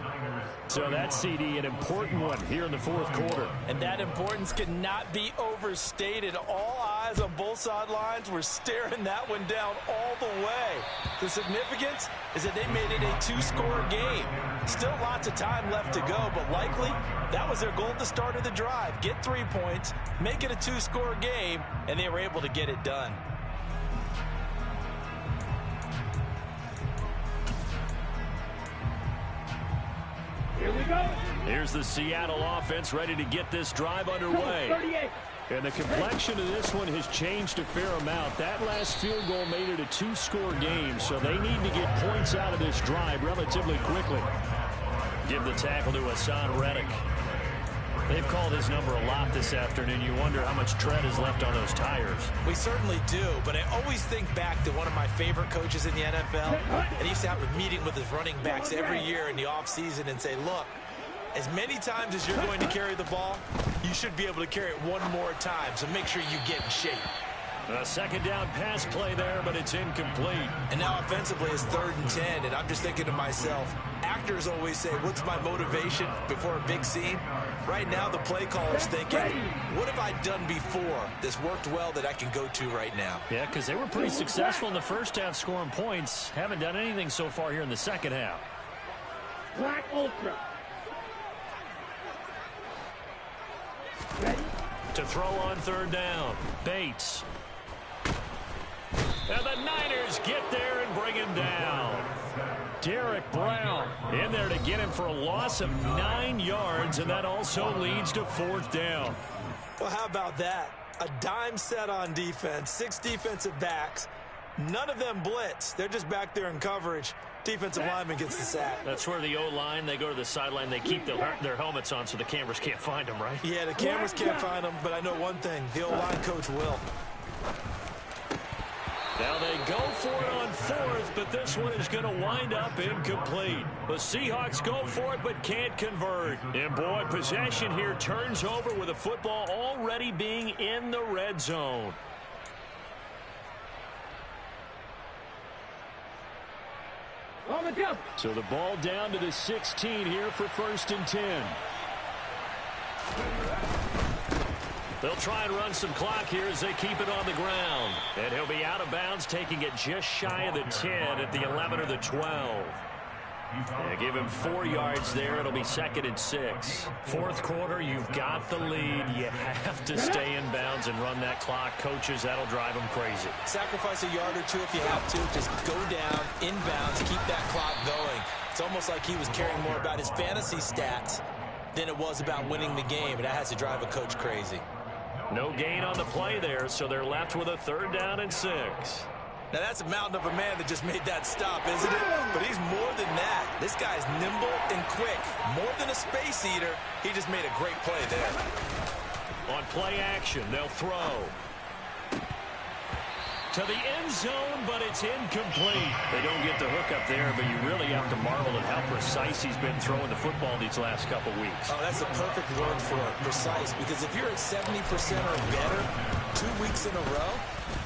So that's, CD, an important one here in the 4th quarter. And that importance cannot be overstated. All eyes on both sidelines were staring that one down all the way. The significance is that they made it a 2-score game. Still lots of time left to go, but likely that was their goal at the start of the drive. Get 3 points, make it a 2-score game, and they were able to get it done. Here we go. Here's the Seattle offense ready to get this drive underway. And the complexion of this one has changed a fair amount. That last field goal made it a 2-score game, so they need to get points out of this drive relatively quickly. Give the tackle to Hassan Reddick. They've called his number a lot this afternoon. You wonder how much tread is left on those tires. We certainly do, but I always think back to one of my favorite coaches in the NFL, and he used to have a meeting with his running backs every year in the offseason and say, look, as many times as you're going to carry the ball, you should be able to carry it one more time, so make sure you get in shape. A 2nd down pass play there, but it's incomplete. And now offensively it's 3rd and 10, and I'm just thinking to myself, actors always say, what's my motivation before a big scene? Right now the play caller's thinking, what have I done before that's worked well that I can go to right now? Yeah, because they were pretty successful in the first half scoring points. Haven't done anything so far here in the second half. Black Ultra. Ready? To throw on third down, Bates. And the Niners get there and bring him down. Derek Brown in there to get him for a loss of 9 yards, and that also leads to fourth down. Well, how about that? A dime set on defense, 6 defensive backs. None of them blitz. They're just back there in coverage. Defensive lineman gets the sack. That's where the O-line, they go to the sideline, they keep their helmets on so the cameras can't find them, right? Yeah, the cameras can't find them, but I know one thing. The O-line coach will. Now they go for it on fourth, but this one is going to wind up incomplete. The Seahawks go for it, but can't convert. And boy, possession here turns over with the football already being in the red zone. So the ball down to the 16 here for 1st and 10. They'll try and run some clock here as they keep it on the ground. And he'll be out of bounds, taking it just shy of the 10 at the 11 or the 12. They give him 4 yards there. It'll be 2nd and 6. Fourth quarter, you've got the lead. You have to stay in bounds and run that clock. Coaches, that'll drive them crazy. Sacrifice a yard or two if you have to. Just go down, in bounds, keep that clock going. It's almost like he was caring more about his fantasy stats than it was about winning the game, and that has to drive a coach crazy. No gain on the play there, so they're left with a 3rd down and 6. Now, that's a mountain of a man that just made that stop, isn't it? But he's more than that. This guy's nimble and quick. More than a space eater, he just made a great play there. On play action, they'll throw to the end zone, but it's incomplete. They don't get the hook up there, but you really have to marvel at how precise he's been throwing the football these last couple weeks. Oh, that's the perfect word for it, precise, because if you're at 70% or better 2 weeks in a row,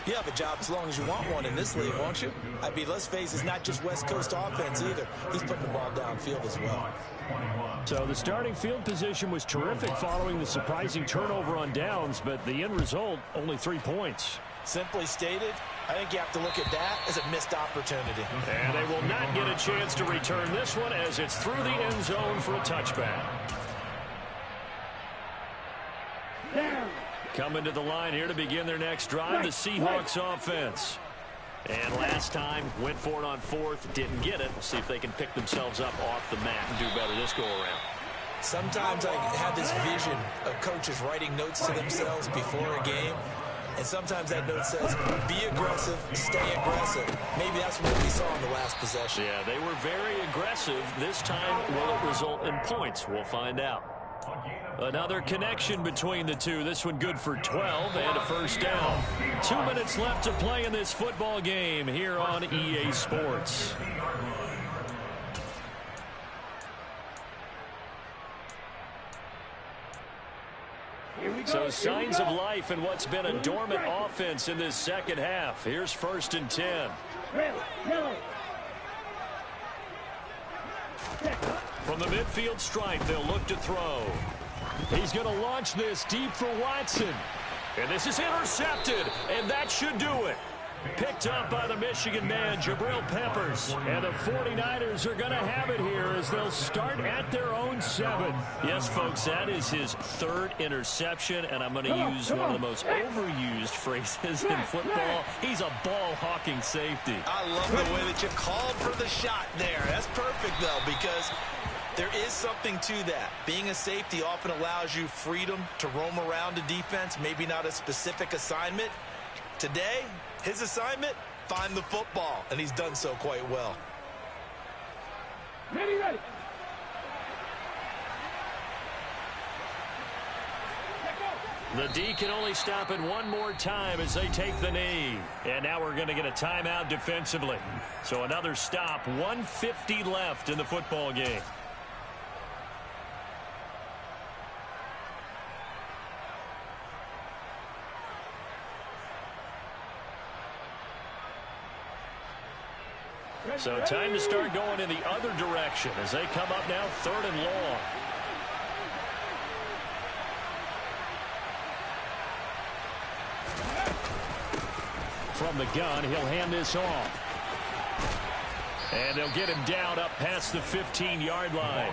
you have a job as long as you want one in this league, won't you? I mean, let's face it, it's not just West Coast offense either. He's putting the ball downfield as well. So the starting field position was terrific following the surprising turnover on downs, but the end result, only 3 points. Simply stated, I think you have to look at that as a missed opportunity. And they will not get a chance to return this one as it's through the end zone for a touchback. Coming to the line here to begin their next drive, the Seahawks offense. And last time, went for it on 4th, didn't get it. We'll see if they can pick themselves up off the mat and do better this go-around. Sometimes I have this vision of coaches writing notes to themselves before a game. And sometimes that note says, be aggressive, stay aggressive. Maybe that's what we saw in the last possession. Yeah, they were very aggressive. This time, will it result in points? We'll find out. Another connection between the two. This one good for 12 and a 1st down. 2 minutes left to play in this football game here on EA Sports. So signs of life in what's been a dormant offense in this second half. Here's 1st and 10. From the midfield stripe, they'll look to throw. He's going to launch this deep for Watson. And this is intercepted, and that should do it. Picked up by the Michigan man, Jabril Peppers. And the 49ers are going to have it here as they'll start at their own 7. Yes, folks, that is his 3rd interception, and I'm going to use one of the most overused phrases in football. He's a ball-hawking safety. I love the way that you called for the shot there. That's perfect, though, because there is something to that. Being a safety often allows you freedom to roam around a defense, maybe not a specific assignment. Today, his assignment, find the football, and he's done so quite well. Ready. The D can only stop it one more time as they take the knee. And now we're going to get a timeout defensively. So another stop, 1:50 left in the football game. So time to start going in the other direction as they come up now 3rd and long. From the gun, he'll hand this off. And they'll get him down up past the 15-yard line.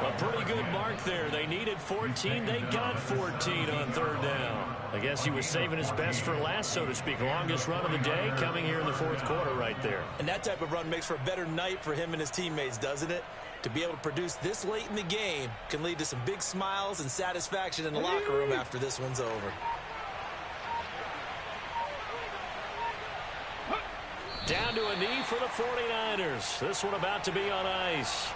A pretty good mark there. They needed 14. They got 14 on third down. I guess he was saving his best for last, so to speak. Longest run of the day coming here in the fourth quarter right there. And that type of run makes for a better night for him and his teammates, doesn't it? To be able to produce this late in the game can lead to some big smiles and satisfaction in the locker room after this one's over. Down to a knee for the 49ers. This one about to be on ice.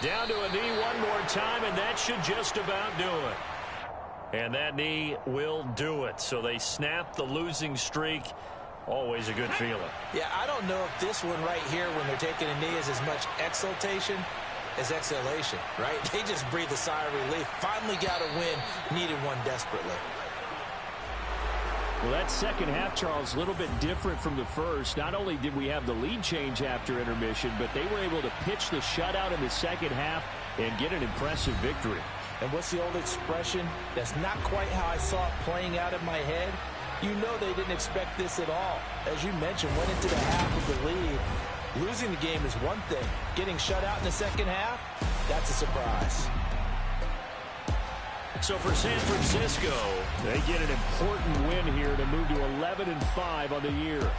Down to a knee one more time, and that should just about do it. And that knee will do it. So they snap the losing streak. Always a good feeling. Yeah, I don't know if this one right here, when they're taking a knee, is as much exultation as exhalation, right? They just breathe a sigh of relief. Finally got a win. Needed one desperately. Well, that second half, Charles, a little bit different from the first. Not only did we have the lead change after intermission, but they were able to pitch the shutout in the second half and get an impressive victory. And what's the old expression? That's not quite how I saw it playing out in my head. You know they didn't expect this at all. As you mentioned, went into the half with the lead. Losing the game is one thing. Getting shut out in the second half, that's a surprise. So for San Francisco, they get an important win here to move to 11-5 on the year.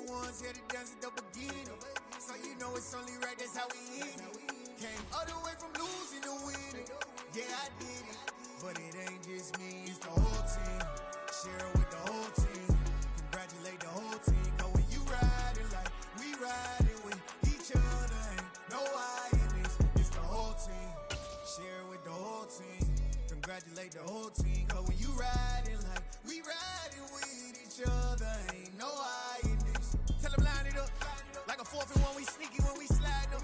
ones here to dance at the beginning. So you know it's only right, that's how we end it. Came all the way from losing to winning. Yeah, I did it. But it ain't just me, it's the whole team. Share it with the whole team. Congratulate the whole team. Cause when you riding like we riding with each other, ain't no I in this. It's the whole team. Share it with the whole team. Congratulate the whole team. Cause when you riding like we riding with each other, ain't no I in this. Tell them line it up. Like a 4th and 1, we sneaky when we slide up.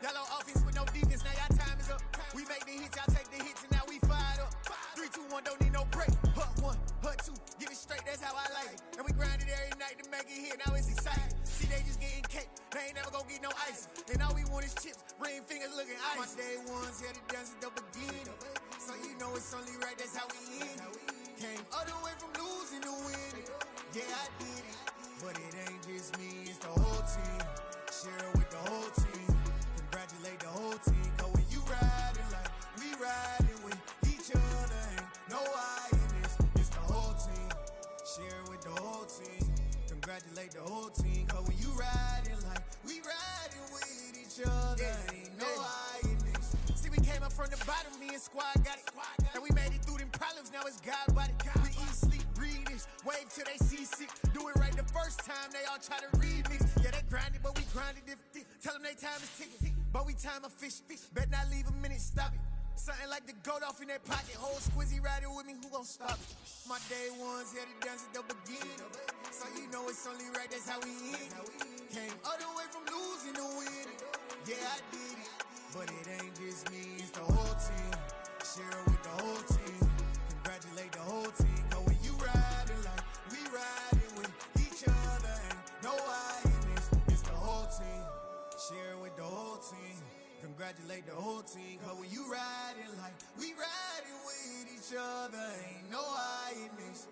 Y'all on offense with no defense, now y'all time is up. We make the hits, y'all take the hits, and now we fired up. 3, 2, 1, don't need no break. Hut 1, hut 2, get it straight, that's how I like it. And we grind it every night to make it hit, now it's exciting. See, they just getting cake, they ain't never gonna get no ice. And all we want is chips, ring fingers looking ice. My day ones here to dance at the beginning. So you know it's only right, that's how we end it. Came all the way from losing to winning. Yeah, I did it. But it ain't just me, it's the whole team. Share it with the whole team. Congratulate the whole team. Cause when you riding like we riding with each other, ain't no I in this. It's the whole team. Share it with the whole team. Congratulate the whole team. Cause when you riding like we riding with each other, ain't no I in this. See, we came up from the bottom, me and squad got it. And we made it through them problems, now it's God body. We eat, sleep, breathe this, wave till they see sick. Do it right the first time, they all try to remix. Yeah, they grinded, but we grinded different. Tell them they time is ticking, but we time a fish. Bet not leave a minute, stop it. Something like the goat off in that pocket. Whole squizzy riding with me, who gon' stop it? My day ones here to dance at the beginning. So you know it's only right, that's how we end it. Came all the way from losing to winning. Yeah, I did it. But it ain't just me, it's the whole team. Share it with the whole team. Congratulate the whole team. Cause when you riding like we riding with each other, ain't no I in this. It's the whole team. Share it with the whole team. Congratulate the whole team. Cause when you riding like we riding with each other, ain't no I in this.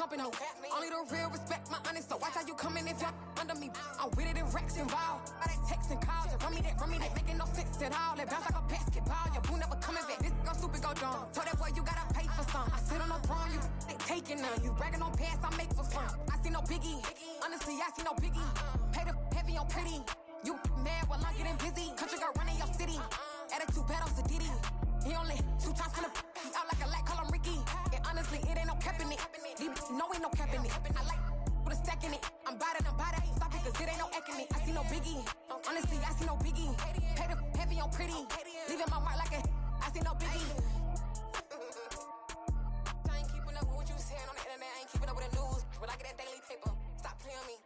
Only the real respect my honest, so watch how you coming if you're under me. I'm with it in Rex involved. All that text and calls, and run me that making no sense at all. That bounce like a basketball, your boo never coming back. This go stupid, go dumb. Told that boy you gotta pay for some. I sit on the throne, you ain't taking none. You bragging on past, I make for fun. I see no biggie, honestly I see no biggie. Pay the heavy on pretty. You mad while I'm getting busy. Country girl running your city. Attitude bad on Diddy. He only 2 times from the he out like a light, call him Ricky. And honestly, it ain't no cap in it. No, ain't no cap in it. I like with a stack in it. I'm bout it. Stop it, cause it ain't no acting it. I see no biggie. Honestly, I see no biggie. Pay the heavy on pretty. Leaving my mark like a I see no biggie. I ain't keeping up with what you saying on the internet. I ain't keeping up with the news. When I get that daily paper, stop playing me.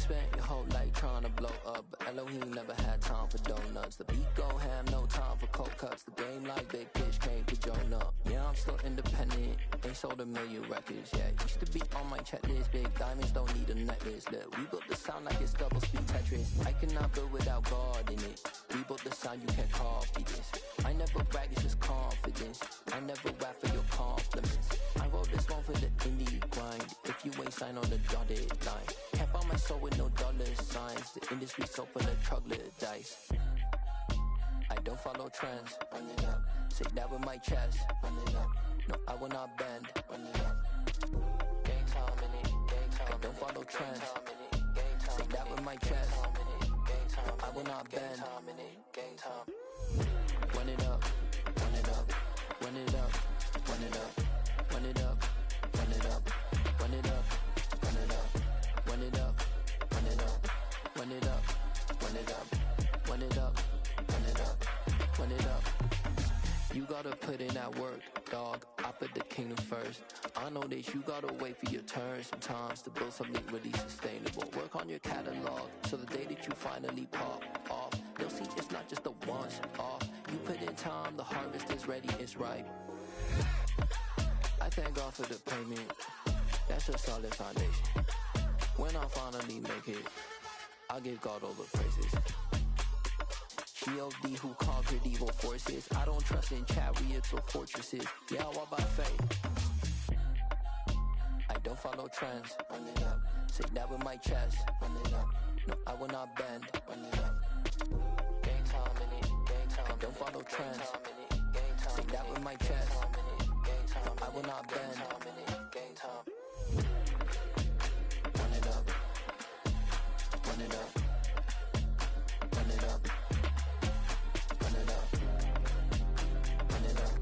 spent your whole life trying to blow up, but Elohim never had time for donuts. The beat go ham, no time for cold cuts. The game like Big Pitch came to join up. Yeah, I'm still independent, ain't sold a million records yet. Used to be on my checklist, big diamonds don't need a necklace. Look, we built the sound like it's double speed Tetris. I cannot build without God in it. We built the sound, you can't copy this. I never brag, it's just confidence. I never rap for your compliments. I wrote this one for the indie grind. If you ain't signed on the dotted line, can't buy my soul with no dollar signs. The industry so full of troglodytes. I don't follow trends. Run it up. Say that with my chest. Run it up. No, I will not bend. Run it up. Gang time in it. Gang time. I don't follow trends. Say that with my chest. No, I will not bend. Gang time. Run it up. Run it up. Run it up. Run it up. Run it up. Run it up. Run it up. Run it up. Run it up. Run it up. Run it up. Run it up. Run it up. Run it up. Run it up. You gotta put in that work, dog. I put the kingdom first. I know that you gotta wait for your turn sometimes to build something really sustainable. Work on your catalog so the day that you finally pop off, you'll see it's not just a once off. You put in time, the harvest is ready, it's ripe. I thank God for the payment. That's a solid foundation. When I finally make it, I'll give God all the praises. GOD who conquered evil forces. I don't trust in chariots or fortresses. Yeah, I walk by faith. I don't follow trends. Run it up. Say that with my chest. Run it up. No, I will not bend. Run it up. Gang time in it. Gang time. I don't follow trends. Say that with my chest. No, I will not bend. Gang time. Run it up. Run it up. Run it up. Run it up. Run it up.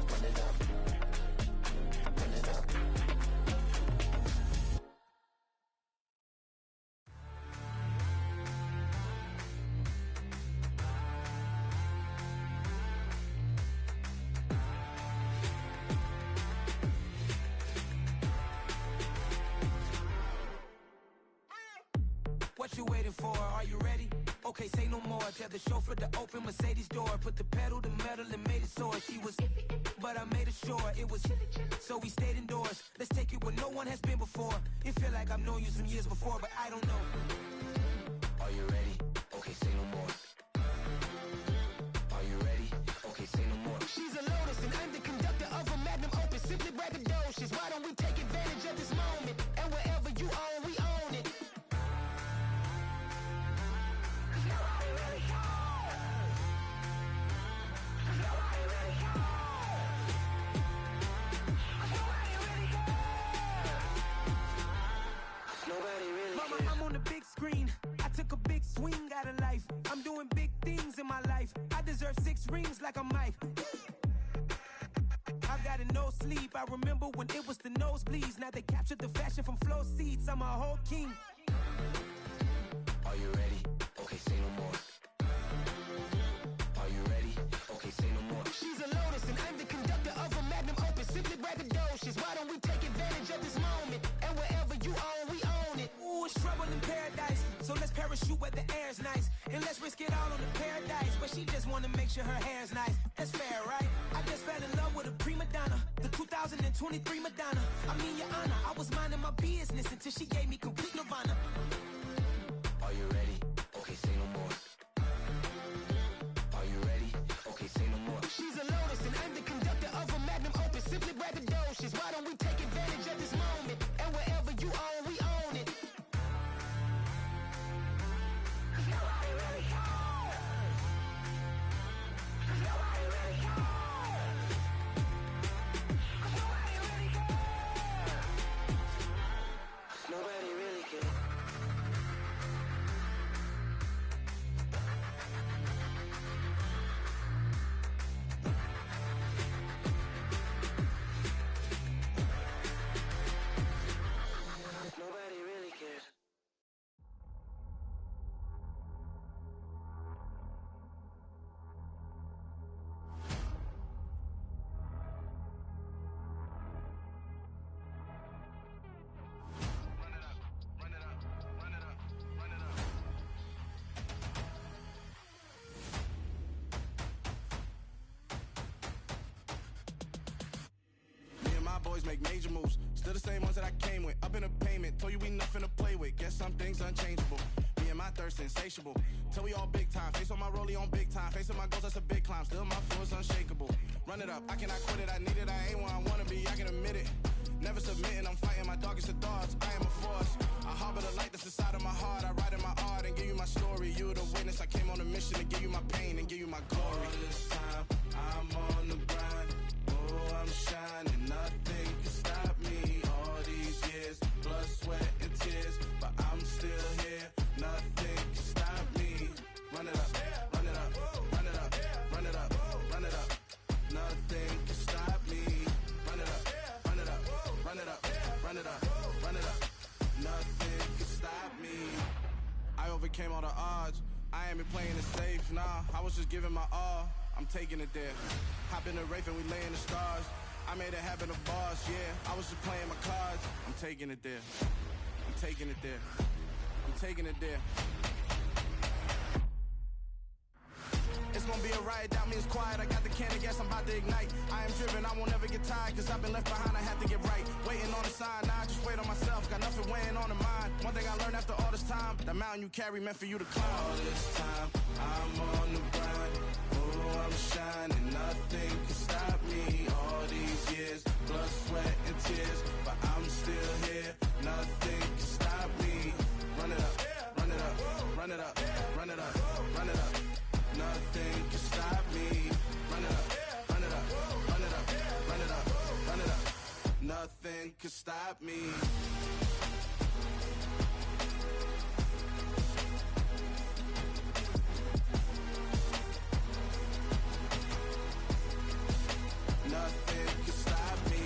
Run it up. Run it up. What you waiting for? Are you ready? Okay, say no more. Tell the chauffeur to open Mercedes door. Put the pedal to metal and made it soar. She was, but I made it sure it was. So we stayed indoors. Let's take it where no one has been before. It feel like I've known you some years before, but I don't know. Are you ready? Okay, say no more. Are you ready? Okay, say no more. She's a Lotus and I'm the conductor of a Magnum Opus. Simply braggadocious. Why don't we take advantage of this moment? And wherever you own, we own it. Mama, I'm on the big screen. I took a big swing out of life. I'm doing big things in my life. I deserve 6 rings like I'm Mike. I've got no sleep. I remember when it was the nosebleeds. Now they captured the fashion from flow seats. I'm a whole king. Are you ready? Okay, say no more. Are you ready? Okay, say no more. She's a Lotus and I'm the conductor of a Magnum Opus. Simply braggadocious. Why don't we take advantage of this moment? And wherever you own, we own it. Ooh, it's trouble in paradise. So let's parachute where the air's nice. And let's risk it all on the paradise. But she just wanna make sure her hair's nice. That's fair, right? I just fell in love with a prima donna. The 2023 Madonna. I mean, your honor, I was minding my business until she gave me complete nirvana. Are you ready? Okay, say no more. Are you ready? Okay, say no more. She's a Lotus and I'm the conductor of a Magnum Opus. Simply braggadocious. Why don't we take advantage of this moment? And wherever you own, we own it. Nobody really cares. Nobody really cares. Nobody really cares. Nobody really cares. make major moves. Still the same ones that I came with. Up in a payment, told you we nothing to play with. Guess some things unchangeable. Me and my thirst insatiable. Till we all big time. Face on my rollie on big time. Facing my goals, that's a big climb. Still my flow is unshakable. Run it up, I cannot quit it. I need it, I ain't where I wanna be, I can admit it. Never submitting, I'm fighting my darkest of thoughts. I am a force. I harbor the light that's inside of my heart. I write in my art and give you my story. You the witness. I came on a mission to give you my pain and give you my glory. All this time, I'm on the grind. Oh, I'm shining. Nothing can stop me. All these years, blood, sweat, and tears. But I'm still here. Nothing can stop me. Run it up, run it up, run it up, run it up, run it up. Nothing can stop me. Run it up, run it up, run it up, run it up, run it up. Nothing can stop me. I overcame all the odds. I ain't been playing it safe, nah. I was just giving my all. I'm taking it there. Hop in the Wraith and we lay in the stars. I made it happen to boss, yeah. I was just playing my cards. I'm taking it there. I'm taking it there. I'm taking it there. It's gonna be a riot, doubt me it's quiet. I got the can of gas, I'm about to ignite. I am driven, I won't ever get tired. Cause I've been left behind, I have to get right. Waiting on the sign, now I just wait on myself. Got nothing weighing on the mind. One thing I learned after all this time, the mountain you carry meant for you to climb. All this time, I'm on the grind. Oh, I'm shining, nothing can stop me. All these years, blood, sweat, and tears. But I'm still here, nothing can stop me. Run it up, run it up, run it up, run it up, run it up. Nothing can stop me. Run it up, run it up, run it up, run it up, run it up. Nothing can stop me. Nothing can stop me.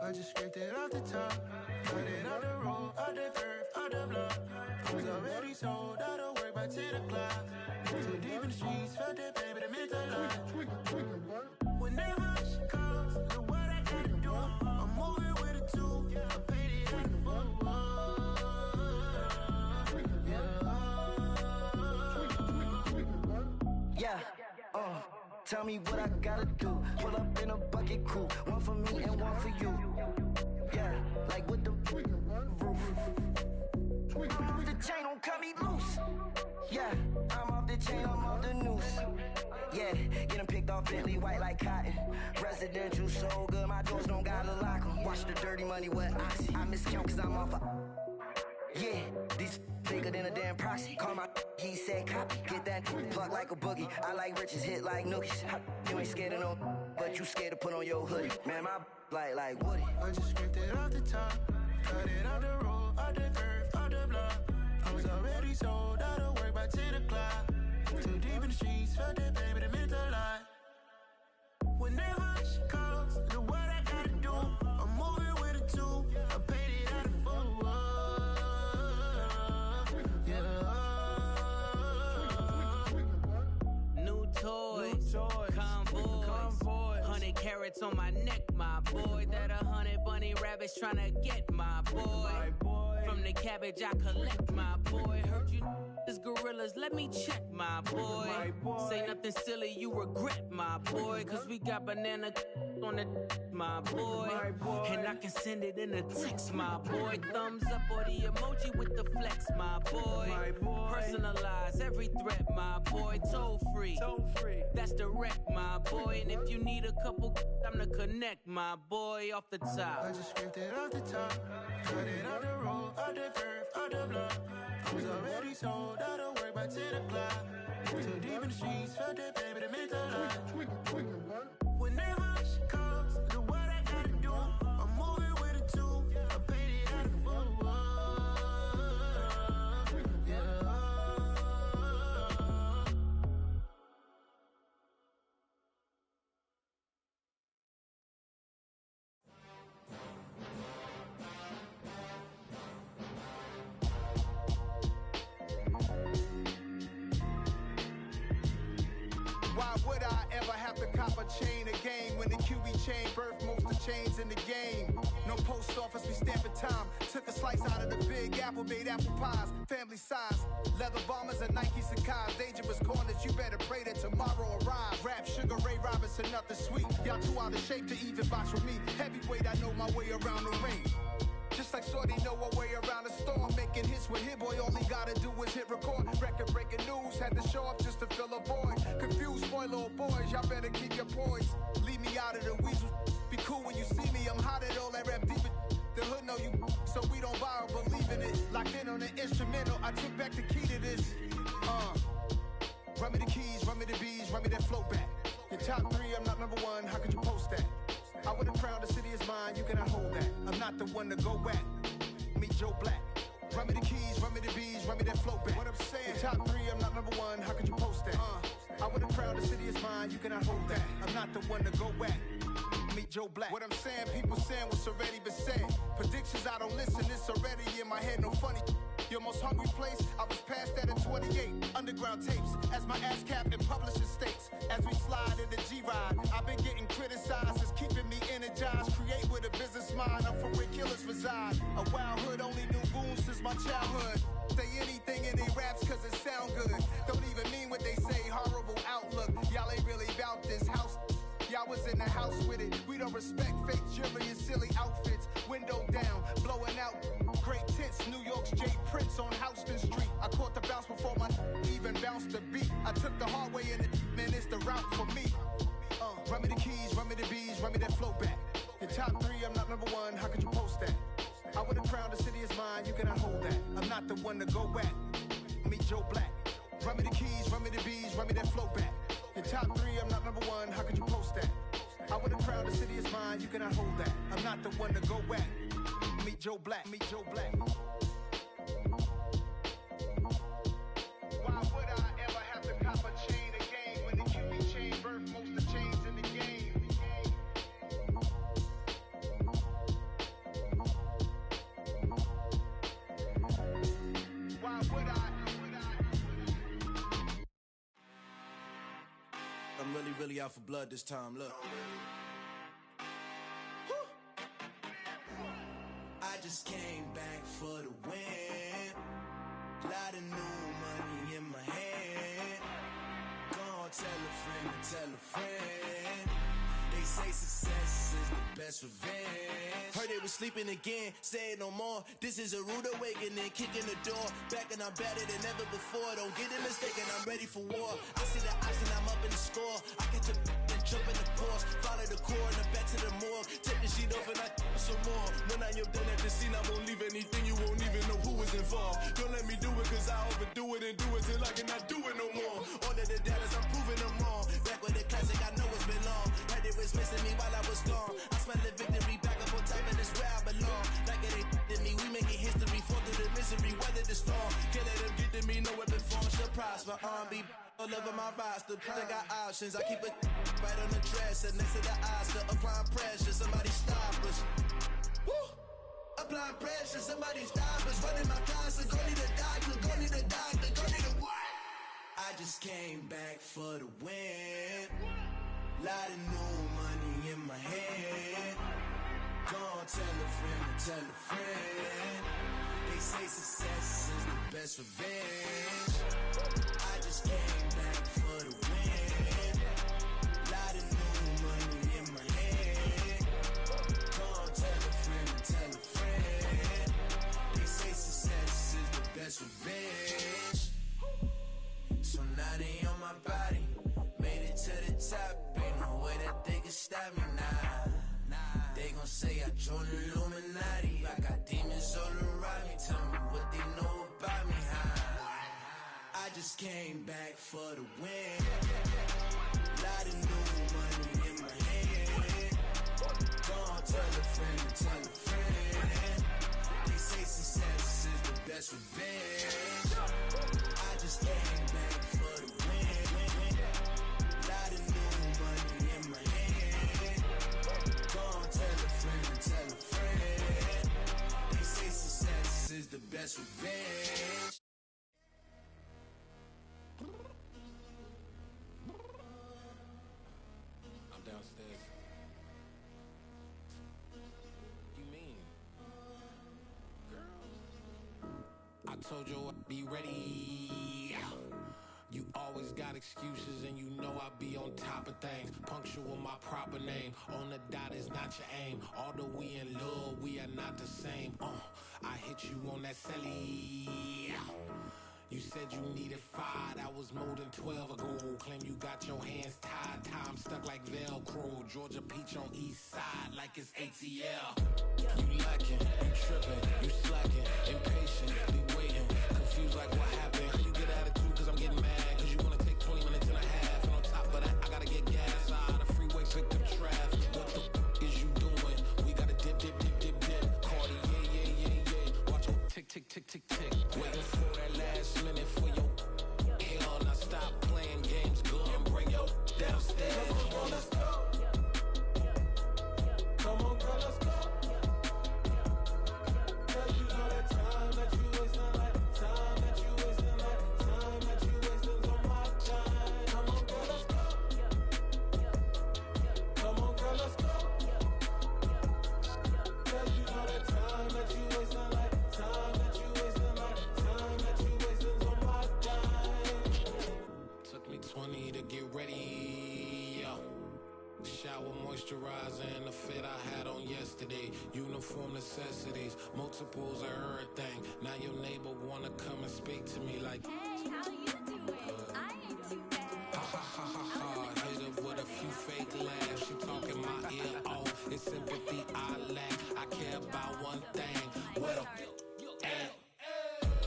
I just scraped it off the top, cut it out the road, out the curve, out the block. I was already sold, out of work by 10 o'clock. Too deep in the streets, felt that baby, that meant a lot. Whenever she calls, do what I gotta do. I'm moving with a two, I paid it out the full. Yeah, tell me what I gotta do. Pull up in a bucket crew, one for me and one for you. Yeah, like with the roof. I'm off the chain, don't cut me loose. Yeah, I'm off the chain, I'm off the noose. Yeah, getting picked off Bentley, white like cotton. Residential so good, my doors don't gotta lock 'em. Watch the dirty money with oxy. I miscount cause I'm off yeah, these bigger than a damn proxy. Call my he said copy. Get that plug like a boogie. I like riches, hit like nookies. You ain't scared of no, but you scared to put on your hoodie. Man, my like Woody. I just scraped it off the top, cut it out the road, out the curve, out the block. I was already sold, out of work by 10 o'clock. Too deep in the streets, felt that baby, that meant a lot. Whenever she calls, do what I gotta do. I'm moving with a two, I paid it out of full. New toys, convoys, 100 carats on my neck, my boy. That 100 bunny rabbits tryna get my boy. From the cabbage I collect, my boy. Heard you is gorillas, let me check, my boy. Say nothing silly, you regret, my boy. Cause we got banana on the my boy. And I can send it in a text, my boy. Thumbs up or the emoji with the flex, my boy. Personalize every threat, my boy. Toll free, that's direct, my boy. And if you need a couple, I'm the connect, my boy. Off the top, I just scraped it off the top, cut it out the road, out the curve, out the block. I was already sold, out of work by 10 o'clock. Too deep in the streets, felt that baby, that meant a lot. Whenever she calls, do what I gotta do. I'm moving with a two, I paid it out of full. Why would I ever have to cop a chain chain, birth most of chains in the game. No post office, we stamping time. Took a slice out of the big apple, made apple pies. Family size, leather bombers and Nike Sacai's. Dangerous corners, you better pray that tomorrow arrives. Rap, Sugar Ray Robinson, nothing sweet. Y'all too out of shape to even box with me. Heavyweight, I know my way around the ring. Just like Shorty know her way around the storm. Making hits with Hit Boy, all he gotta do is hit record. Record breaking news, had to show up just to fill a void. Confused boy, little boys, y'all better keep your poise. Leave me out of the weasel. Be cool when you see me, I'm hot at all that rap deep. The hood know you, so we don't borrow, believe in it. Locked in on the instrumental, I took back the key to this. Run me the keys, run me the bees, run me that flow back. Your top 3, I'm not number 1, how could you post that? I would've crowned the city is mine, you cannot hold that. I'm not the one to go back. Meet Joe Black. Run me the keys, run me the bees, run me that flow back. What I'm saying, your top 3, I'm not number 1, how could you post that? I would've crowned the city is mine, you cannot hold that. I'm not the one to go back. Meet Joe Black. What I'm saying, people saying what's already been said. Predictions, I don't listen, it's already in my head, no funny. Your most hungry place, I was past that at 28. Underground tapes, as my ass cap in publishing states. As we slide in the G-Ride, I've been getting criticized, it's keeping me energized. Create with a business mind, I'm from where killers reside. A wild hood, only knew goons since my childhood. Say anything in they raps cause it sound good. Don't even mean what they say, horrible outlook. Y'all ain't really about this house. Y'all was in the house with it. We don't respect fake jewelry and silly outfits. Window down, blowing out great tits. New York's J. Prince on Houston Street. I caught the bounce before my even bounced the beat. I took the hard way in it, man, it's the route for me. Run me the keys, run me the bees, run me that flow back. Your top 3, I'm not number 1, how could you post that? I would've crowned the city is mine, you cannot hold that. I'm not the one to go back. Meet Joe Black. Run me the keys, run me the bees, run me that flow back. Your top 3, I'm not number 1, how could you post that? I would've crowned the city is mine, you cannot hold that. I'm not the one to go back. Meet Joe Black, meet Joe Black. Why would I ever have to cop a chain again when the QB chain birth most of chains in the game? Why would I? I'm really out for blood this time, look. I just came back for the win. Lot of new money in my hand. Gonna tell a friend to tell a friend. They say success is the best revenge. Heard they was sleeping again, say it no more. This is a rude awakening, kicking the door. Back and I'm better than ever before. Don't get it mistaken, I'm ready for war. I see the option, I'm up in the score. I catch a and jump in the course. Follow the core and the back to the morgue. Take the sheet off and I some more. When I am done at the scene, I won't leave anything. You won't even know who is involved. Don't let me do it cause I overdo it and do it till I cannot do it no more. All of the doubters, I'm proving them wrong. Back with the classic, I know it's been long. Heard it was missing me while I was gone. I smell the victory back up on top and it's where I belong. Like it ain't to me, we making history. Fall through the misery, weather the storm. Can't let them get to me, no weapon form should prosper. R&B all over my roster, I got options. I keep it right on the dresser, next to the Oscar. Applying pressure, somebody stop us. Woo! Applying pressure, somebody stop us. Running my closet, go need a doctor, go need a doctor, go need a what? I just came back for the win. Lot of new money in my hand. Gonna tell a friend to tell a friend. They say success is the best revenge. I just came back for the win. Lot of new money in my hand. Gonna tell a friend to tell a friend. They say success is the best revenge. So now they on my body. Made it to the top. Ain't no way that they can stop me now. They gon' say I joined the Illuminati. I got demons all around me. Tell me what they know about me, I just came back for the win. Lot of new money in my hand. Gonna tell a friend to tell a friend. They say success is the best revenge. I just came back for the win. Lot of new money in my hand. Gonna tell a friend to tell a friend. They say success is the best revenge. I'm downstairs. told you I'd be ready. You always got excuses and you know I be on top of things. Punctual my proper name. On the dot is not your aim. Although we in love, we are not the same. I hit you on that celly. You said you needed 5, that was more than 12 ago. Claim you got your hands tied, time stuck like Velcro. Georgia Peach on east side like it's ATL. You lacking, you tripping, you slacking, impatient, be waiting, confused like what happened. How you get attitude cause I'm getting mad, cause you wanna take 20 minutes and a half. And on top of that, I gotta get gas out of the freeway, pick up traffic. What the is you doing? We gotta dip, dip, dip, dip, dip. Cardi, yeah. Watch your tick, tick, tick, tick, tick. Waiting for that last minute for your hell. Now stop playing games, go and bring your downstairs. Come on, let's go. Come on, girl, let's go. Cause you know that time that you wasting, like time that you wasting, like time that you wasting on my time. Come on, girl, let's go. Come on, girl, let's go. Cause you know that time that you wasting, like time that you wasting, like time that you wasting on my time. Took me 20 to get ready, yeah. Shower, moisturizer, and the fit I had on yesterday. Uniform necessities, multiples of everything. Now your neighbor wanna come and speak to me like, hey, how you doing? I ain't too bad. Ha ha ha ha ha. Hit her with a few fake laughs. She talking my ear off. It's sympathy I lack. I care about one thing. What up?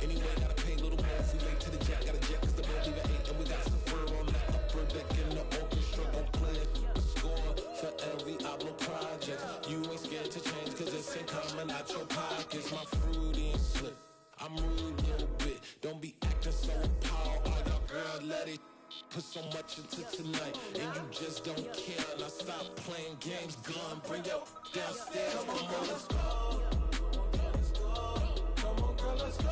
Anyway, gotta pay a little more if we late to the jet. Gotta jet cause the boat leave at 8. And we got some fur on the upper deck in the orchestra. Gon' play it. Score for every album project. You ain't scared to change cause it's ain't coming out your pockets. My fruity and slip. I'm rude a little bit. Don't be acting so appalled. All y'all girl, let it put so much into tonight. And you just don't care. Now stop playing games. Gun, bring your downstairs. Come on, girl, let's go. Come on, girl, let's go.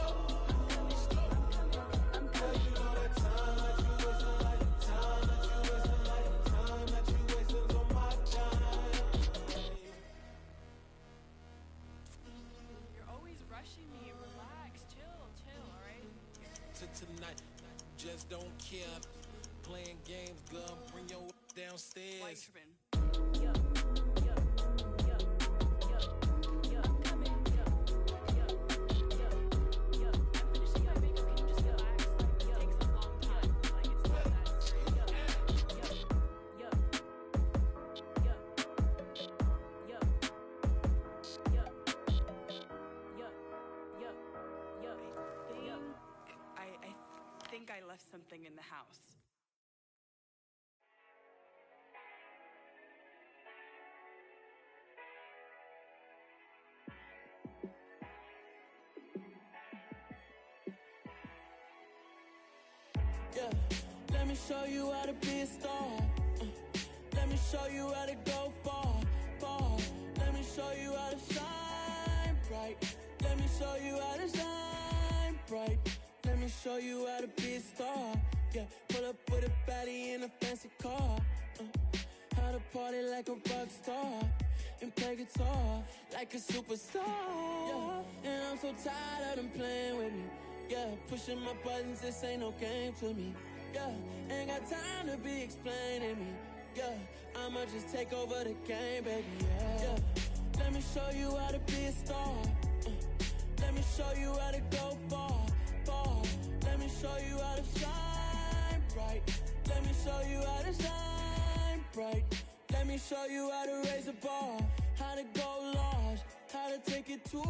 Tonight, just don't care. Playing games, girl, bring your downstairs. I think I left something in the house. Yeah, let me show you how to be a star. Let me show you how to go far, far. Let me show you how to shine bright. Let me show you how to shine bright. Let me show you how to be a star. Yeah, pull up with a baddie in a fancy car. How to party like a rock star and play guitar like a superstar. Yeah, and I'm so tired of them playing with me. Yeah, pushing my buttons, this ain't no game to me. Yeah, ain't got time to be explaining me. Yeah, I'ma just take over the game, baby. Yeah, let me show you how to be a star. Let me show you how to go far, far. Let me show you how to shine bright. Let me show you how to shine bright. Let me show you how to raise a bar, how to go large, how to take it too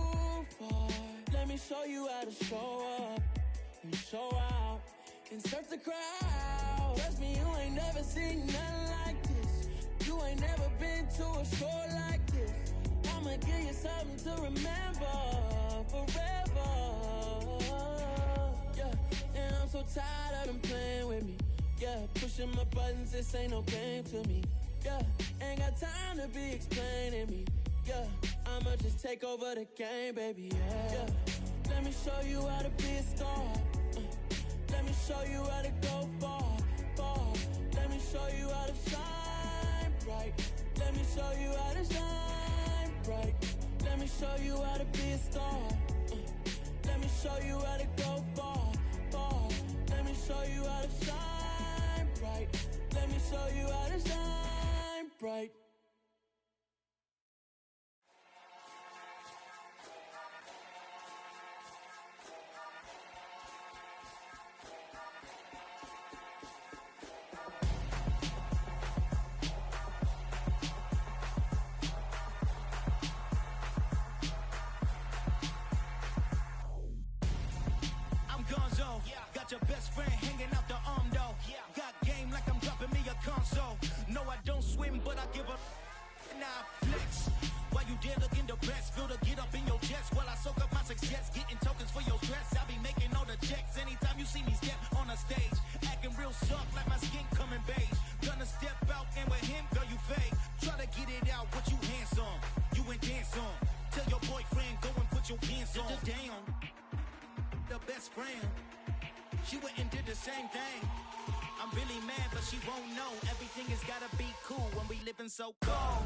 far. Let me show you how to show up and show out and surf the crowd. Trust me, you ain't never seen nothing like this. You ain't never been to a show like this. I'ma give you something to remember forever. Yeah, and I'm so tired of them playing with me. Yeah, pushing my buttons, this ain't no game to me. Yeah, ain't got time to be explaining me. Yeah, I'ma just take over the game, baby. Yeah, let me show you how to be a star. Let me show you how to go far, far. Let me show you how to shine bright. Let me show you how to shine bright. Let me show you how to be a star. Let Let me show you how to go far, far. Let me show you how to shine bright. Let me show you how to shine bright. Got your best friend hanging out the arm though. Got game like I'm dropping me a console. No, I don't swim, but I give a nah flex. While you there looking the best, feel the get up in your chest while I soak up my success, getting tokens for your stress. I be making all the checks anytime you see me step on a stage, acting real soft like my skin coming beige. Gonna step out and with him, girl, you fake. Try to get it out, what you handsome, you ain't dance on. Tell your boyfriend go and put your pants on. Down, the best friend. She went and did the same thing. I'm really mad, but she won't know. Everything has gotta be cool when we living so cold.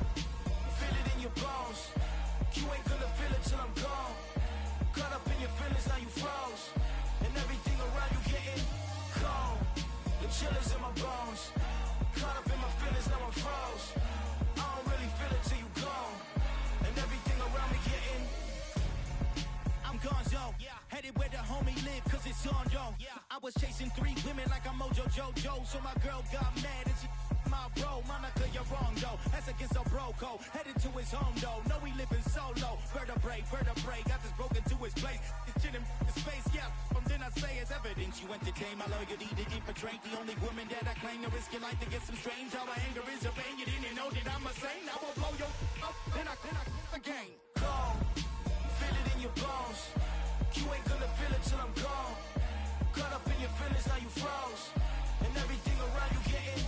Feel it in your bones. You ain't gonna feel it till I'm gone. Caught up in your feelings, now you froze. And everything around you getting cold. The chill is in my bones. Caught up in my feelings, now I'm froze. I don't really feel it till you gone. And everything around me getting I'm gonzo. Headed where the homie live, cause it's on though. I was chasing 3 women like I'm Mojo Jojo, so my girl got mad and she my bro. Monica, you're wrong though. That's against a bro code. Headed to his home though. No, we living solo. Vertebrae, got this broken to his place. It's chin in his face, yeah. From then I say it's evidence you entertain my loyalty to infiltrate. The only woman that I claim to risk your life to get some strange. How my anger is a pain. You didn't know that I'm a saint. I will blow your up, then I again. Go, feel it in your bones. You ain't gonna feel it till I'm gone. Caught up in your feelings, now you froze. And everything around you getting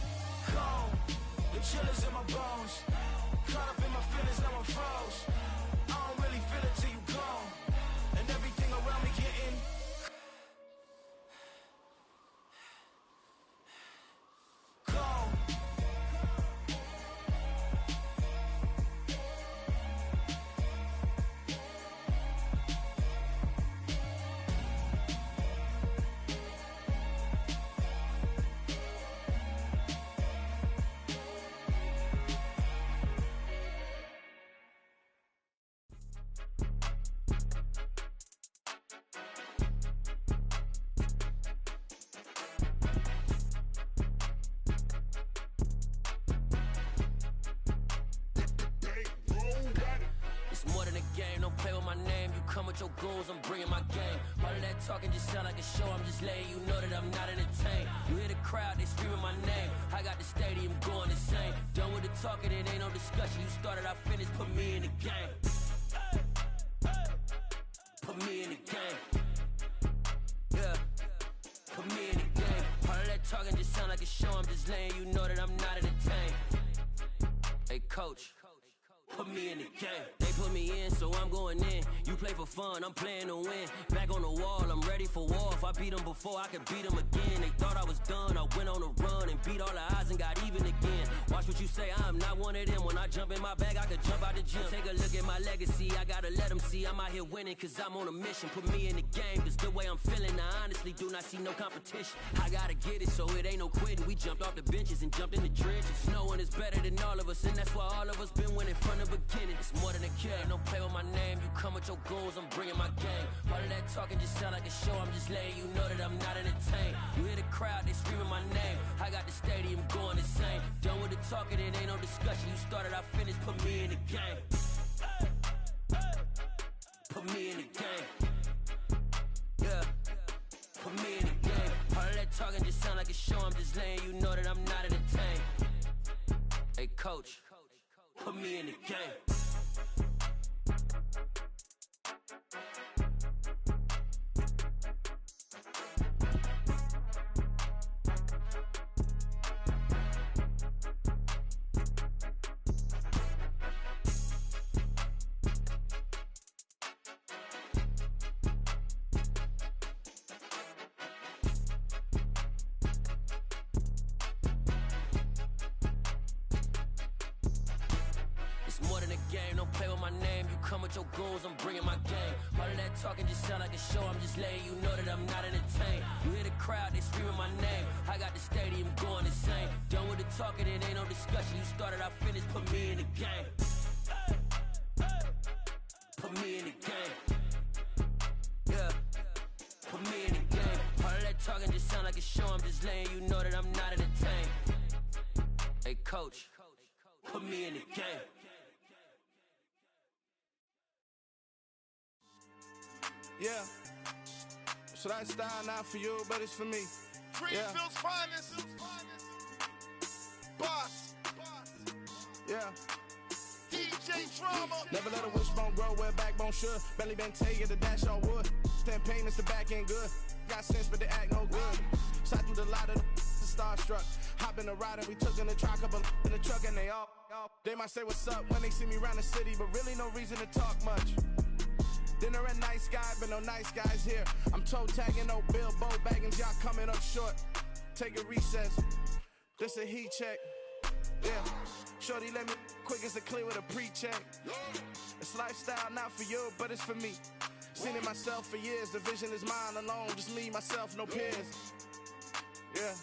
cold. The chill is in my bones. Caught up in my feelings, now I'm froze. I don't really feel it till you gone. And everything around me getting cold. Your goals, I'm bringing my game. All of that talking just sound like a show. I'm just letting you know that I'm not entertained. You hear the crowd, they screaming my name. I got the stadium going insane. Done with the talking, it ain't no discussion. You started, I finished, put me in the game. Put me in the game. Yeah, put me in the game. All of that talking just sound like a show. I'm just letting you know that I'm not entertained. Hey, coach, put me in the game. They put me in, so I'm going in. You play for fun, I'm playing to win. Back on the wall, I'm ready for war. If I beat them before, I could beat them again. They thought I was done, I went on a run and beat all the odds and got even again. Watch what you say, I'm not one of them. When I jump in my bag, I could jump out the gym. Take a look at my legacy, I gotta let them see I'm out here winning, cause I'm on a mission. Put me in the game, cause the way I'm feeling, I honestly do not see no competition. I gotta get it, so it ain't no quitting. We jumped off the benches and jumped in the trenches. No one is better than all of us, and that's why all of us been winning from the beginning. It's more than a kid, don't play with my name. You come with your goals, I'm bringing my game. All of that talking just sound like a show. I'm just letting you know that I'm not entertained. You hear the crowd, they screaming my name. I got the stadium going insane. Done with the talking, it ain't no discussion. You started, I finished, put me in the game. Put me in the game. Yeah, put me in the game. All of that talking just sound like a show. I'm just letting you know that I'm not entertained. Hey, coach, put me in the game. with your goons, I'm bringing my game. All of that talking just sound like a show, I'm just letting you know that I'm not entertained. You hear the crowd, they screaming my name. I got the stadium going insane. Done with the talking, it ain't no discussion. You started, I finished, put me in the game. Put me in the game. Yeah. Put me in the game. All of that talking just sound like a show, I'm just letting you know that I'm not entertained. Hey coach, put me in the game. Yeah. So that style not for you, but it's for me. Greenfield's finest. Boss. Yeah. DJ Drama. Never let a wishbone grow where backbone should. Belly been taking the dash on wood. 10 payments, the back end good. Got sense, but they act no good. Shot through the lot of the starstruck. Hop in the ride and we took in the truck, couple in the truck, and they might say what's up when they see me around the city, but really no reason to talk much. Dinner at Nice Guy, but no nice guys here. I'm toe tagging, no Bilbo baggins, y'all coming up short. Take a recess. This a heat check. Yeah. Shorty let me quick as a clear with a pre-check. It's lifestyle not for you, but it's for me. Seen it myself for years. The vision is mine alone. Just me, myself, no peers. Yeah.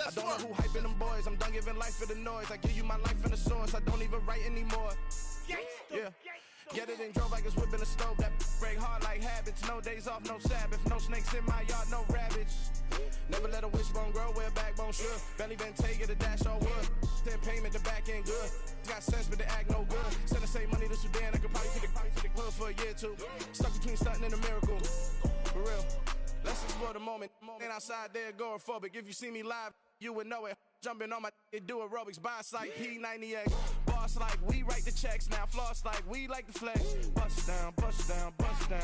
I don't know who hyping them boys. I'm done giving life for the noise. I give you my life in the source. I don't even write anymore. Yeah. Get it and drove like it's whipping a stove. That break hard like habits. No days off, no Sabbath. No snakes in my yard, no rabbits. Never let a wishbone grow where backbone should. Belly been taking the dash on wood. 10 payment, the back end good. Got sense, but they act no good. Send the same money to Sudan. I could probably take the hood for a year or two. Stuck between stunting and a miracle. For real. Let's explore the moment. Ain't outside there agoraphobic. If you see me live, you would know it. Jumping on my do aerobics, boss like P90X. Boss like we write the checks now. Floss like we like the flex. Bust down, bust down, bust down.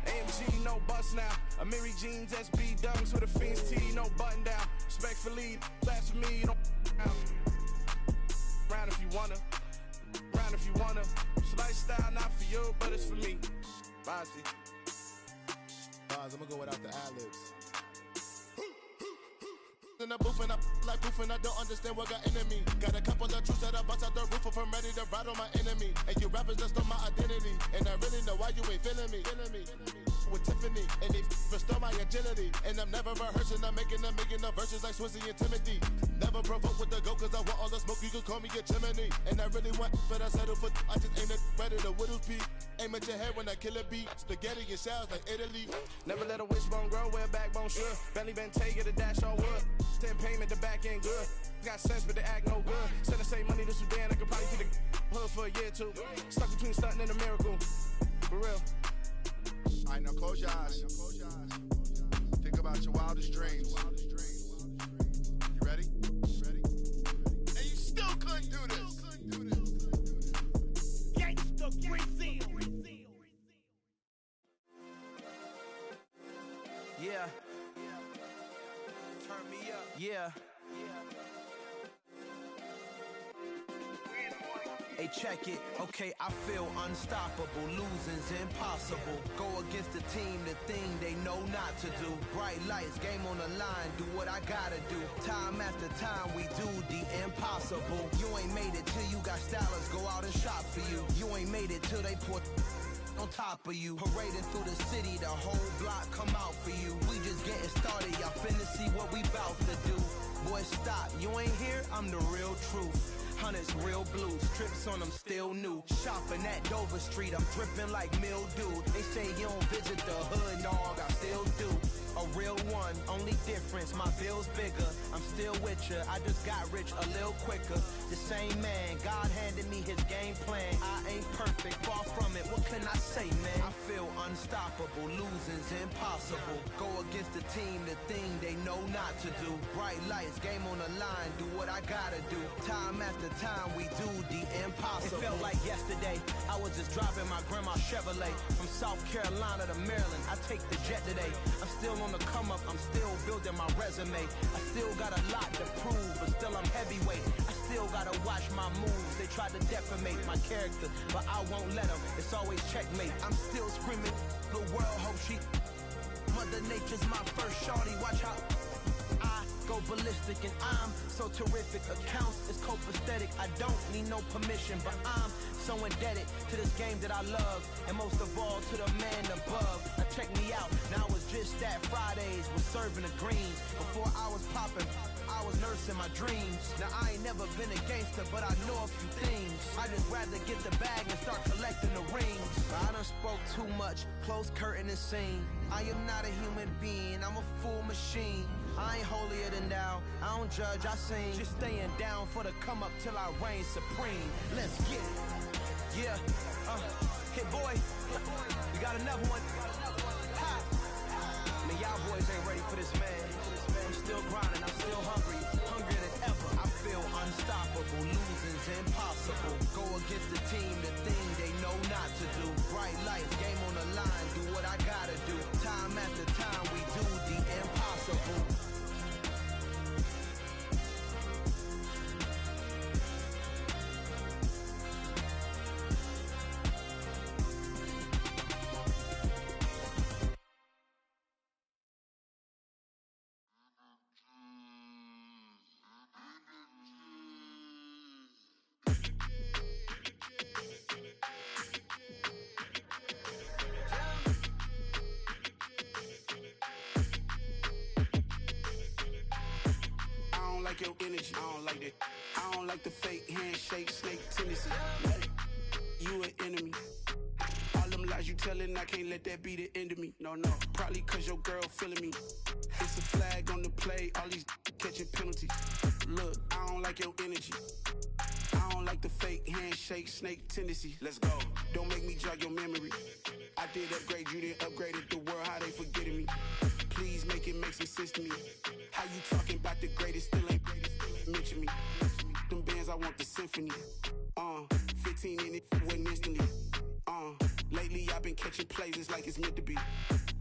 AMG, no bust now. Amiri jeans, SB dunks with a Fiends tee, no button down. Respectfully, that's for me, you don't round if you wanna. Round if you wanna. It's lifestyle not for you, but it's for me. Bossy. I'm gonna go without the ad-libs. In the booth and I like proof and I don't understand what got into me. Got a couple of truths that I bust out the roof if I'm ready to ride on my enemy. And you rappers just stole my identity, and I really know why you ain't feeling me. With Tiffany, and they restore my agility. And I'm never rehearsing, I'm making a million of verses like Swizzy and Timothy. Never provoke with the go, cause I want all the smoke, you can call me a chimney. And I really want, but I settle for, I just ain't ready to whittles peak. Aim at your head when I kill a beat. Spaghetti and shells like Italy. Never let a wishbone grow where backbone should. Belly been taking the dash on wood. 10 payment, the back end good. Got sense, but they act no good. Send the same money to Sudan, I could probably take the hood for a year or two. Stuck between stunting and a miracle. For real. Alright, now close your eyes. Think about your wildest dreams. You ready? And you still couldn't do this. Gangsta Brazil. Yeah. Turn me up. Yeah. Hey, check it. Okay, I feel unstoppable. Losing's impossible. Go against the team, the thing they know not to do. Bright lights, game on the line. Do what I gotta do. Time after time, we do the impossible. You ain't made it till you got stylers. Go out and shop for you. You ain't made it till they put on top of you. Parading through the city, the whole block come out for you. We just getting started. Y'all finna see what we bout to do. Boy, stop. You ain't here? I'm the real truth. Hunters, real blues, trips on them still new. Shopping at Dover Street, I'm dripping like mildew. They say you don't visit the hood, dog, I still do. A real one, only difference, my bill's bigger. I'm still with ya, I just got rich a little quicker. The same man, God handed me his game plan. I ain't perfect, far from it, what can I say, man? I feel unstoppable, losing's impossible. Go against the team, the thing they know not to do. Bright lights, game on the line, do what I gotta do. Time after time, we do the impossible. It felt like yesterday, I was just driving my grandma's Chevrolet. From South Carolina to Maryland, I take the jet today. I'm still on the come up, I'm still building my resume. I still got a lot to prove, but still I'm heavyweight. I still gotta watch my moves. They try to defamate my character, but I won't let them. It's always checkmate. I'm still screaming, the world hope she. Mother Nature's my first shorty. Watch how I go ballistic, and I'm so terrific. Accounts is copacetic. I don't need no permission, but I'm so indebted to this game that I love, and most of all to the man above. Now check me out, now it's just that Fridays was serving the greens. Before I was popping, I was nursing my dreams. Now I ain't never been a gangster, but I know a few things. I just rather get the bag and start collecting the rings. I done spoke too much, close curtain and scene. I am not a human being, I'm a full machine. I ain't holier than thou, I don't judge, I sing. Just staying down for the come up till I reign supreme. Let's get it. Yeah, hit boy, we got another one. Ha! Man, y'all boys ain't ready for this, man. I'm still grinding, I'm still hungry, hungrier than ever. I feel unstoppable, losing's impossible. Go against the team, the thing they know not to do. Bright lights, game on the line, do what I gotta do. Time after time, we do the impossible. Your energy, I don't like that. I don't like the fake handshake, snake tendency. You an enemy. All them lies you telling, I can't let that be the end of me. No, probably cause your girl feeling me. It's a flag on the play, all these catching penalties. Look, I don't like your energy. I don't like the fake handshake, snake tendency. Let's go. Don't make me jog your memory. I did upgrade, you didn't upgrade it. The world, how they forgetting me. Please make it make some sense to me. How you talking about the greatest, still ain't mention me. Them bands, I want the symphony. 15 in it, wasn't instantly. Lately I've been catching plays, it's like it's meant to be.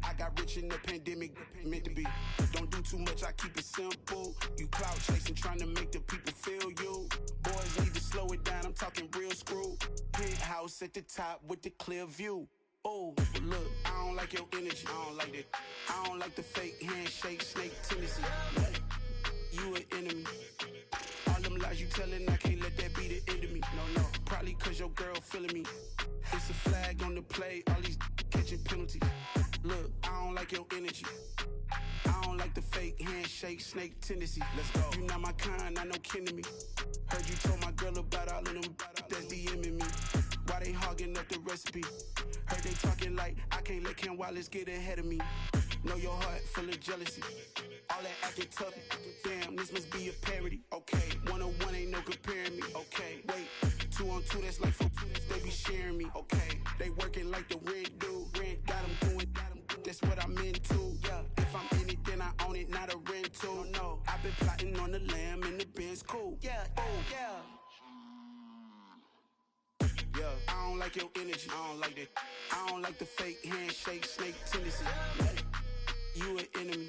I got rich in the pandemic, meant to be. Don't do too much, I keep it simple. You clout chasing, trying to make the people feel you. Boys need to slow it down, I'm talking real screw. Penthouse at the top with the clear view. Oh, look, I don't like your energy, I don't like that. I don't like the fake handshake, snake tendency. You an enemy. All them lies you telling, I can't let that be the end of me. No, probably cause your girl feeling me. It's a flag on the play, all these catching penalties. Look, I don't like your energy. I don't like the fake handshake, snake tendency. Let's go. You not my kind, not no kin to me. Heard you told my girl about all of them that's DMing me. Why they hogging up the recipe? Heard they talking like I can't let Ken Wallace get ahead of me. Know your heart full of jealousy. All that acting tough, damn, this must be a parody. Okay, 1-on-1 ain't no comparing me. Okay, wait, 2-on-2, that's like 4-2, they be sharing me. Okay, they working like the rent do. Rent got them doing, that's what I'm into. Yeah, if I'm in it, then I own it, not a rental. No, I've been plotting on the lamb and the Benz cool. Yeah, yeah. Yeah, I don't like your energy, I don't like that. I don't like the fake handshake, snake tendency. You an enemy.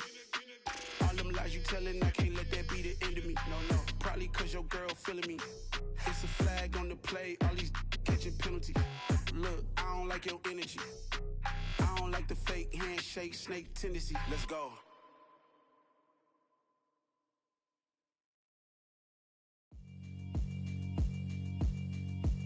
All them lies you telling, I can't let that be the end of me. No, probably cause your girl feeling me. It's a flag on the play, all these catching penalties. Look, I don't like your energy. I don't like the fake handshake, snake tendency. Let's go.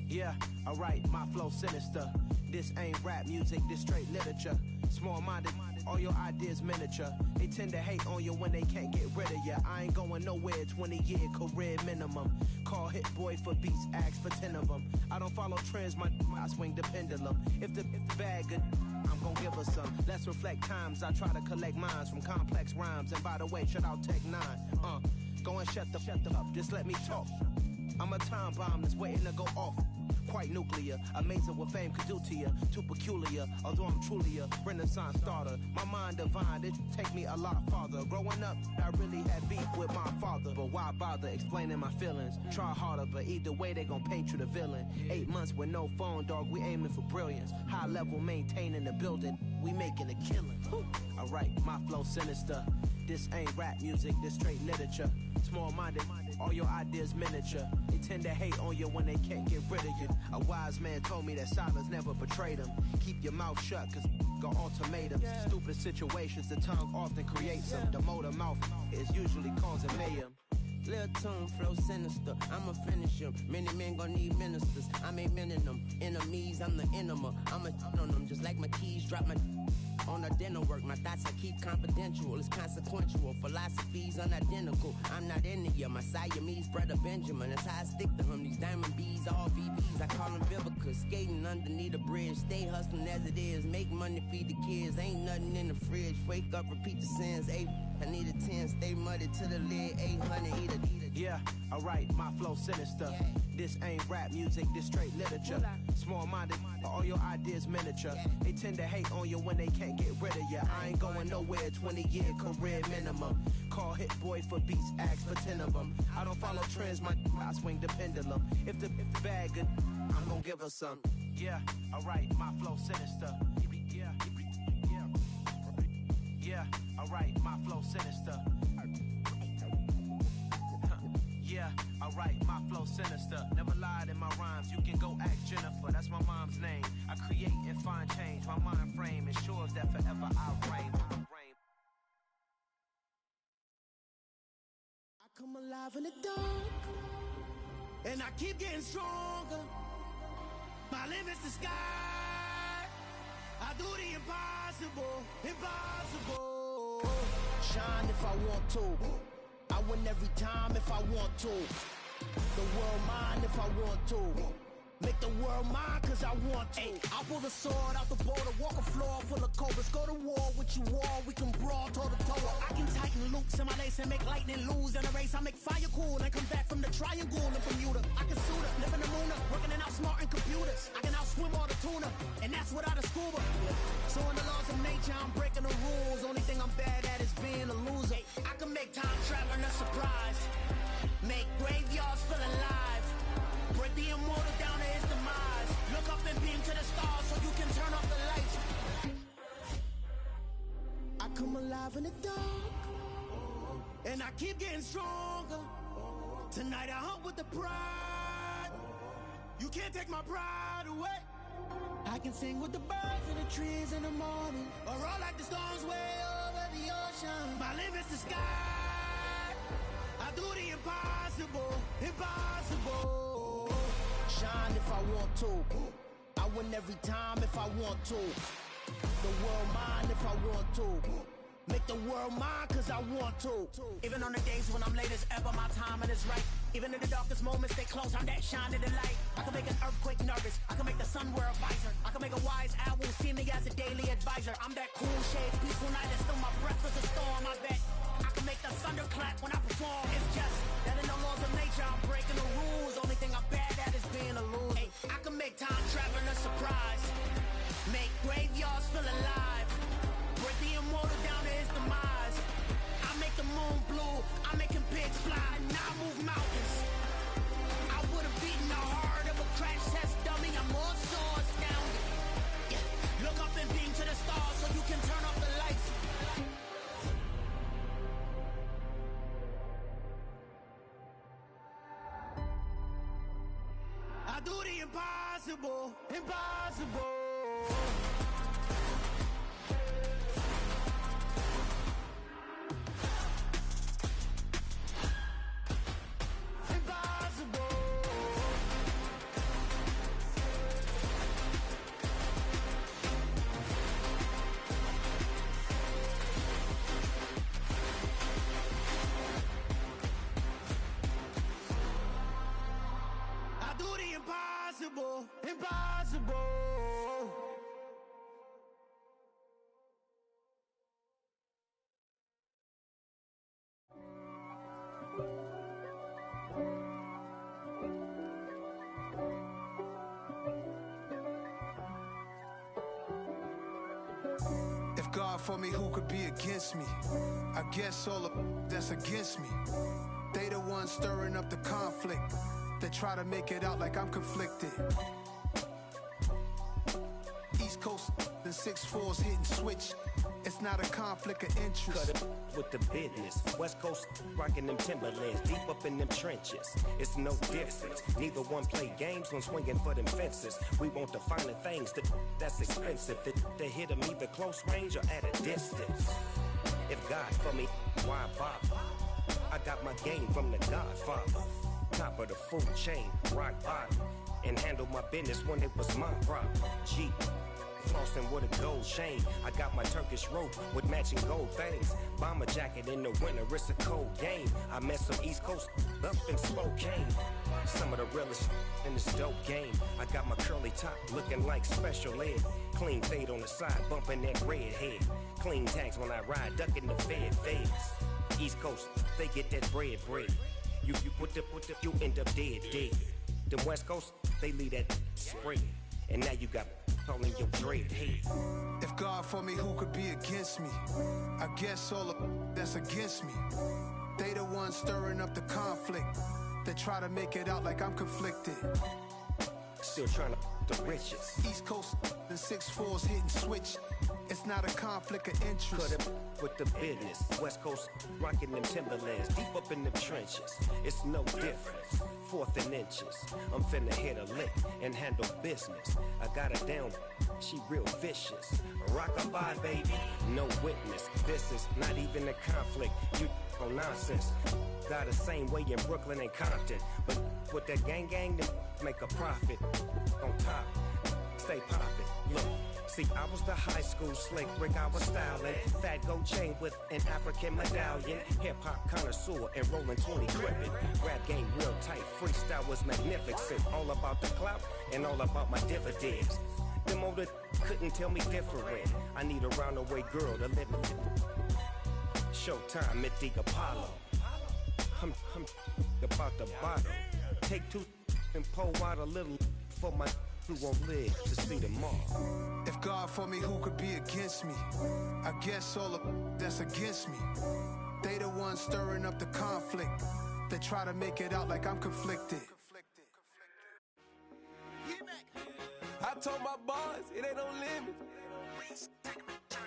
Yeah, alright, my flow sinister. This ain't rap music, this straight literature. Small-minded, all your ideas miniature. They tend to hate on you when they can't get rid of you. I ain't going nowhere, 20-year career minimum. Call Hit Boy for beats, ask for 10 of them. I don't follow trends, I swing the pendulum. If the bag good, I'm gon' give her some. Let's reflect times, I try to collect minds from complex rhymes. And by the way, shout out Tech 9. Go and shut the up, just let me talk. I'm a time bomb that's waiting to go off. Quite nuclear, amazing what fame could do to you. Too peculiar, although I'm truly a renaissance starter. My mind divine, it take me a lot farther. Growing up, I really had beef with my father. But why bother explaining my feelings? Try harder, but either way they gon' paint you the villain. 8 months with no phone, dog, we aiming for brilliance. High level maintaining the building, we making a killing. Alright, my flow sinister. This ain't rap music, this straight literature. Small-minded, all your ideas miniature. They tend to hate on you when they can't get rid of you. A wise man told me that silence never betrayed him. Keep your mouth shut, cause got ultimatums. Stupid situations, the tongue often creates them. The motor mouth is usually causing mayhem. Lil' tune, flow sinister. I'ma finish him. Many men gon' need ministers. I ain't mending them. Enemies, I'm the enema. I'ma on them just like my keys. Drop my on the dinner work. My thoughts I keep confidential. It's consequential. Philosophies unidentical. I'm not India. My Siamese brother Benjamin. That's how I stick to him. These diamond bees, all BBs. I call them Vivica. Skating underneath the bridge. Stay hustling as it is. Make money, feed the kids. Ain't nothing in the fridge. Wake up, repeat the sins. I need a 10. Stay muddy to the lid. 800. Eat it. Yeah, alright, my flow sinister. Yeah. This ain't rap music, this straight literature. Small-minded, all your ideas miniature. They tend to hate on you when they can't get rid of you. I ain't going nowhere, 20-year career minimum. Call Hit Boy for beats, ask for 10 of them. I don't follow trends, I swing the pendulum. If the bag good, I'm gonna give her some. Yeah, alright, my flow sinister. Yeah, alright, my flow sinister. Yeah, alright, my flow sinister. Never lied in my rhymes, you can go ask Jennifer. That's my mom's name. I create and find change. My mind frame ensures that forever I reign. I come alive in the dark, and I keep getting stronger. My limit's the sky. I do the impossible, impossible. Shine if I want to. I win every time if I want to. The world mine if I want to. Make the world mine cause I want to. I pull the sword out the border, walk a floor full of cobras. Go to war with you all, we can brawl toe to toe. I can tighten loops in my lace and make lightning lose in a race. I make fire cool and come back from the triangle in Bermuda. I can suit up, live in the moon, working and outsmarting computers. I can outswim all the tuna, and that's without a scuba. So in the laws of nature, I'm breaking the rules. Only thing I'm bad at is being a loser. I can make time traveling a surprise. Make graveyards feel alive. Break the immortal down to his demise. Look up and beam to the stars so you can turn off the lights. I come alive in the dark, and I keep getting stronger. Tonight I hunt with the pride. You can't take my pride away. I can sing with the birds and the trees in the morning, or roll like the storms way over the ocean. My limit's the sky. I do the impossible, impossible. Shine if I want to. I win every time if I want to. The world mine if I want to. Make the world mine cause I want to. Even on the days when I'm late as ever, my timing is right. Even in the darkest moments, they close, I'm that shine in the light. I can make an earthquake nervous, I can make the sun wear a visor. I can make a wise owl see me as a daily advisor. I'm that cool shade, peaceful night, and still my breath is a storm, I bet. I can make the thunder clap when I perform. It's just that in the laws of nature, I'm breaking the rules. Only thing I'm bad at is being a loser. I can make time traveling a surprise. Make graveyards feel alive. Break the immortal down to his demise. I make the moon blue, I'm making pigs fly. Now I move mountains. I would've beaten the heart of a crash test dummy. I'm more so astounded. Yeah. Look up and beam to the stars so you can turn off the lights. I do the impossible, impossible. Impossible, impossible. If God for me, who could be against me? I guess all of that's against me. They the ones stirring up the conflict. They try to make it out like I'm conflicted. East Coast and 6'4's hitting switch. It's not a conflict of interest. Cut it with the business. West Coast rocking them Timberlands, deep up in them trenches. It's no difference. Neither one play games when swinging for them fences. We want the finer things that's expensive. They hit them either close range or at a distance. If God for me, why bother? I got my game from the Godfather. Top of the food chain, rock bottom. And handle my business when it was my problem. G. Flossing with a gold chain. I got my Turkish rope with matching gold things. Bomber jacket in the winter, it's a cold game. I met some East Coast up in Spokane. Some of the realest in this dope game. I got my curly top looking like special ed. Clean fade on the side, bumping that red head. Clean tags when I ride, ducking the feds. East Coast, they get that bread. You you end up dead. Them West Coast, they leave that spread. And now you got all in your dread head. If God for me, who could be against me? I guess all of that's against me. They the ones stirring up the conflict. They try to make it out like I'm conflicted. Still trying to the riches. East Coast and 6'4s hitting switch. It's not a conflict of interest. Cut it with the business. West Coast rocking them Timberlands, deep up in them trenches. It's no difference. 4th and inches. I'm finna hit a lick and handle business. I got her down, she real vicious. Rockabye, baby, no witness. This is not even a conflict. You on nonsense. Got the same way in Brooklyn and Compton. But with that gang, then make a profit. On top, stay poppin'. Look. See, I was the high school slick Rick, I was styling. Fat gold chain with an African medallion. Hip-hop connoisseur and rolling 20 gripping. Rap game real tight, freestyle was magnificent. All about the clout and all about my dividends. Them older couldn't tell me different. I need a roundaway girl to live in. Showtime at the Apollo. I'm about the bottle. Take 2 and pour out a little for my who won't live to see tomorrow. If God for me, who could be against me? I guess all of that's against me. They the ones stirring up the conflict. They try to make it out like I'm conflicted. I told my boys it ain't no limits.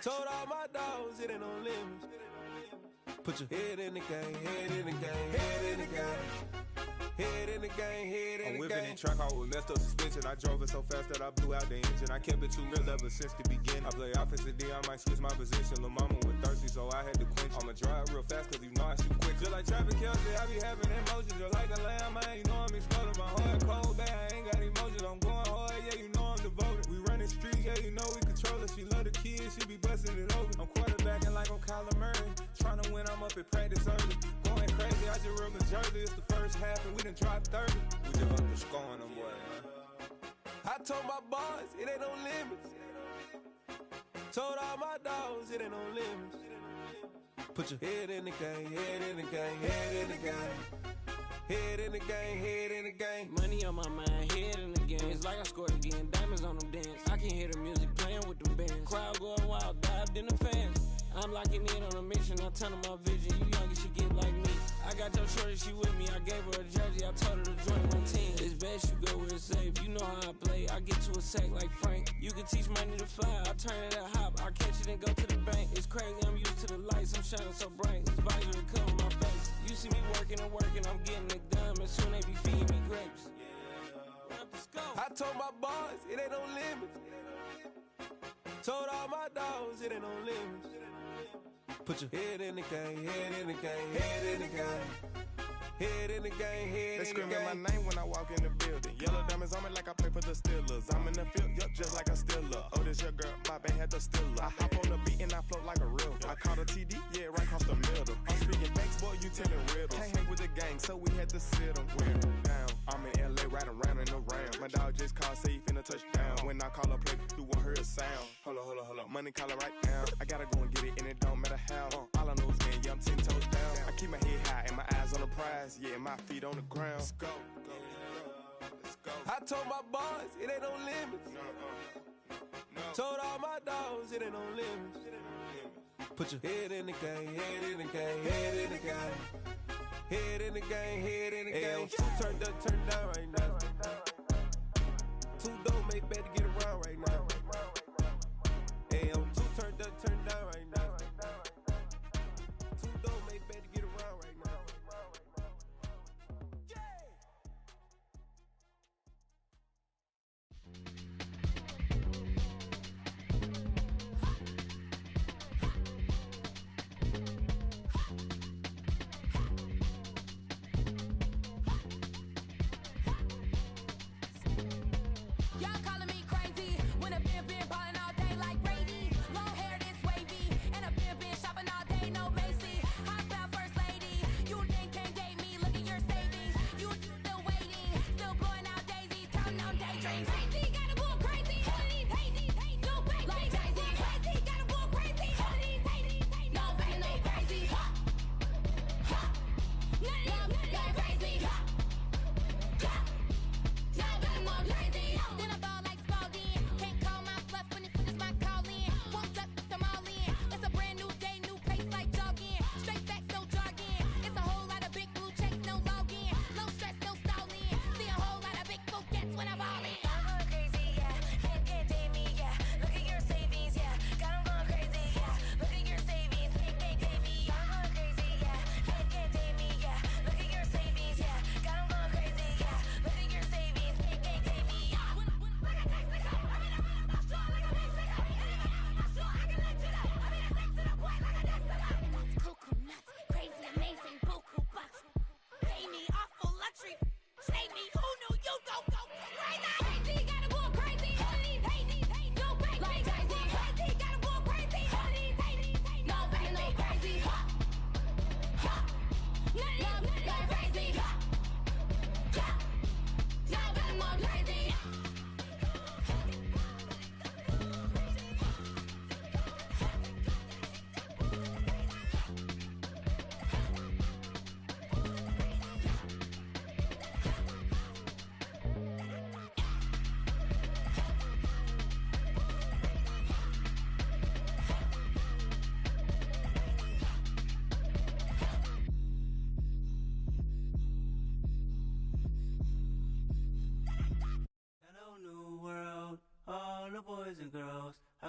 Told all my dogs it ain't no limits. Put your head in the game, head in the game, head in the game. Head in the game, head in the game. I'm whipping in track out with messed up suspension. I drove it so fast that I blew out the engine. I kept it too real ever since the beginning. I play offensive D, I might switch my position. Lil' mama was thirsty, so I had to quench. I'ma drive real fast, cause you know I shoot quick. Just like traffic Kelsey, I be having emotions. Just like a lamb, man, you know I'm exploding. My heart cold, bad, I ain't got emotions. I'm going hard, yeah, you know I'm devoted. We running streets, yeah, you know we control it. She love the kids, she be busting it open. I'm quarterbacking like I'm Kyler Murray. Trying to win, I'm up at practice early. Going crazy, I just real the jersey. It's the first half and we done dropped 30. We just underscoring them, boy, man. I told my boys, it ain't no limits. Told all my dogs, it ain't no limits. Put your head in the game, head in the game, head in the game. Head in the game, head in the game. Money on my mind, head in the game. It's like I scored again, diamonds on them dance. I can hear the music playing with them bands. Crowd going wild, dived in the fans. I'm locking in on a mission, I turn on my vision. You young, she get like me. I got your shorty, she with me. I gave her a jersey, I told her to join my team. It's best you go where it's safe. You know how I play. I get to a sack like Frank. You can teach money to fly. I turn it at hop. I catch it and go to the bank. It's crazy, I'm used to the lights. I'm shining so bright. This visor will cover my face. You see me working and working. I'm getting it done. And soon they be feeding me grapes. I told my boys, it ain't no limits. Told all my dogs, it ain't no limits. Put your head in the game, head in the game, head in the game. Head in the game, head They in the game. screaming my name when I walk in the building. Yellow diamonds on me like I play for the Steelers. I'm in the field, yup, just like a Steeler. Oh, this your girl, my band had the Steeler. I hop on the beat and I float like a real. I caught a TD, yeah, right across the middle. I'm speaking facts, boy, you telling riddles. Can't hang with the gang, so we had to sit them down. I'm in LA, riding round and around. My dog just called, say he finna touch down. When I call a play, you won't hear a sound. Hold up, money caller right now. I gotta go and get it, and it don't matter how. All I know is, man, yeah, I'm 10 toes down. I keep my head high and my eyes on the prize. Yeah, my feet on the ground. Let's go. I told my boys, it ain't no limits. Told all my dogs, it ain't no limits. Put your head in the game, head in the game, head in the game. Head in the game, head in the game. Two turned up, turned down right now. Two dope make better get around right now. Two turned up, turned down right now. Two dope make better get around right now.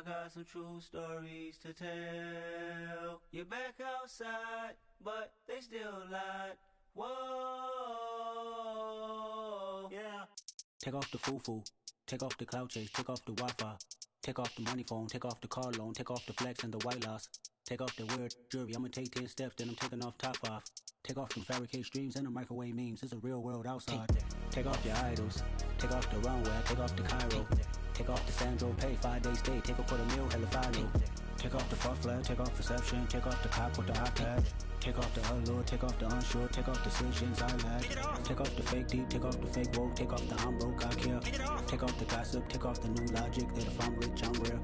got some true stories to tell. You're back outside, but they still lied. Whoa, yeah. Take off the foo-foo, take off the cloud chase, take off the Wi-Fi, take off the money phone, take off the car loan, take off the flex and the white loss. Take off the weird jewelry, I'ma take 10 steps, then I'm taking off top 5. Take off them fabricated streams and the microwave memes, it's a real world outside. Take off your idols, take off the runway, take off the Cairo. Take off the Sandro pay, 5-day stay, take a $250,000, hella final. Take off the fuck flag, take off perception, take off the cop with the iPad. Take off the allure, take off the unsure, take off decisions I lack. Take off the fake deep, take off the fake woke, take off the I'm broke, I care. Take off the gossip, take off the new logic that if I'm rich, I'm rare.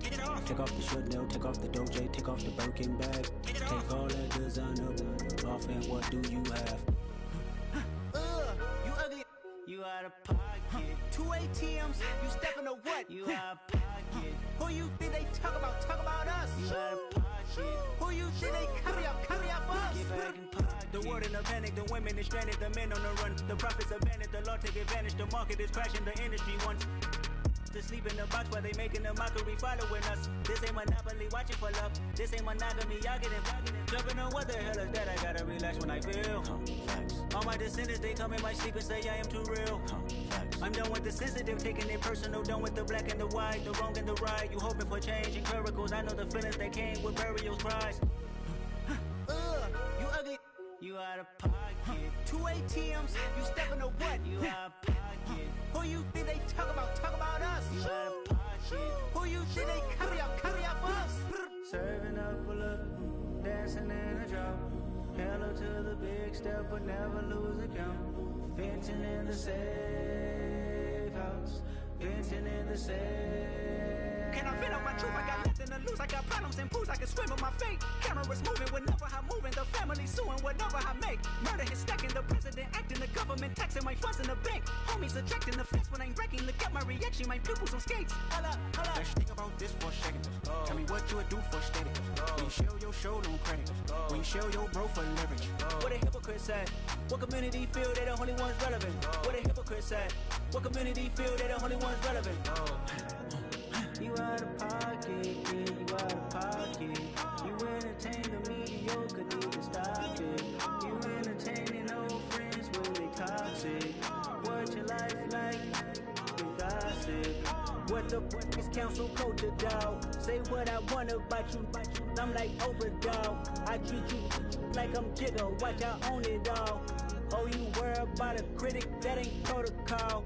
Take off the should know, take off the Doje, take off the Birkin bag. Take all that designer off and what do you have? You ugly, you out of pocket. 2 ATMs, you stepping to what? You out of pocket. Who you think they talk about? Talk about us. You out of pocket. Who you think they carry up for us? Get back in pocket. The world in a panic, the women is stranded, the men on the run. The profits abandoned, the law take advantage. The market is crashing, the industry wants to sleep in the box while they making a mockery following us. This ain't Monopoly, watching for love. This ain't monogamy, y'all getting jumping on what the hell is that? I gotta relax when I feel. All my descendants, they come in my sleep and say I am too real. I'm done with the sensitive, taking it personal. Done with the black and the white, the wrong and the right. You hoping for change and miracles. I know the feelings that came with burials, cries. You ugly, you out of pocket. 2 ATMs, you stepping to what? You out of pocket. Who you think they talk about? Talk about us. You out of pocket. Who you think they carry up for us? Serving up a look, dancing in a drop. Hello to the big step, but never lose a count. Venting in the safe house. Venting in the safe. Can I vent out my truth? I got nothing to lose. I got problems and pools. I can swim with my fate. Cameras moving whenever I'm moving. The family suing whatever I make. Murder is stacking. The president acting. The government taxing my funds in the bank. Homies attracting the fence when I'm breaking. Look at my reaction. My pupils on skates. Holla, holla. Let's think about this for a second. Tell me what you would do for steady. When you show your show, no credit. When you show your bro for leverage. What a hypocrite said. What community feel they the only ones relevant? What a hypocrite said. What community feel they the only ones relevant? You out of pocket, yeah, you out of pocket. You entertain the mediocre, need to stop it. You entertaining old friends when they toxic. What your life like? You gossip. What the is council culture, dog? Say what I want about you. I'm like overdog. I treat you like I'm Jigga. Watch I own it all. Oh, you worry about a critic? That ain't protocol.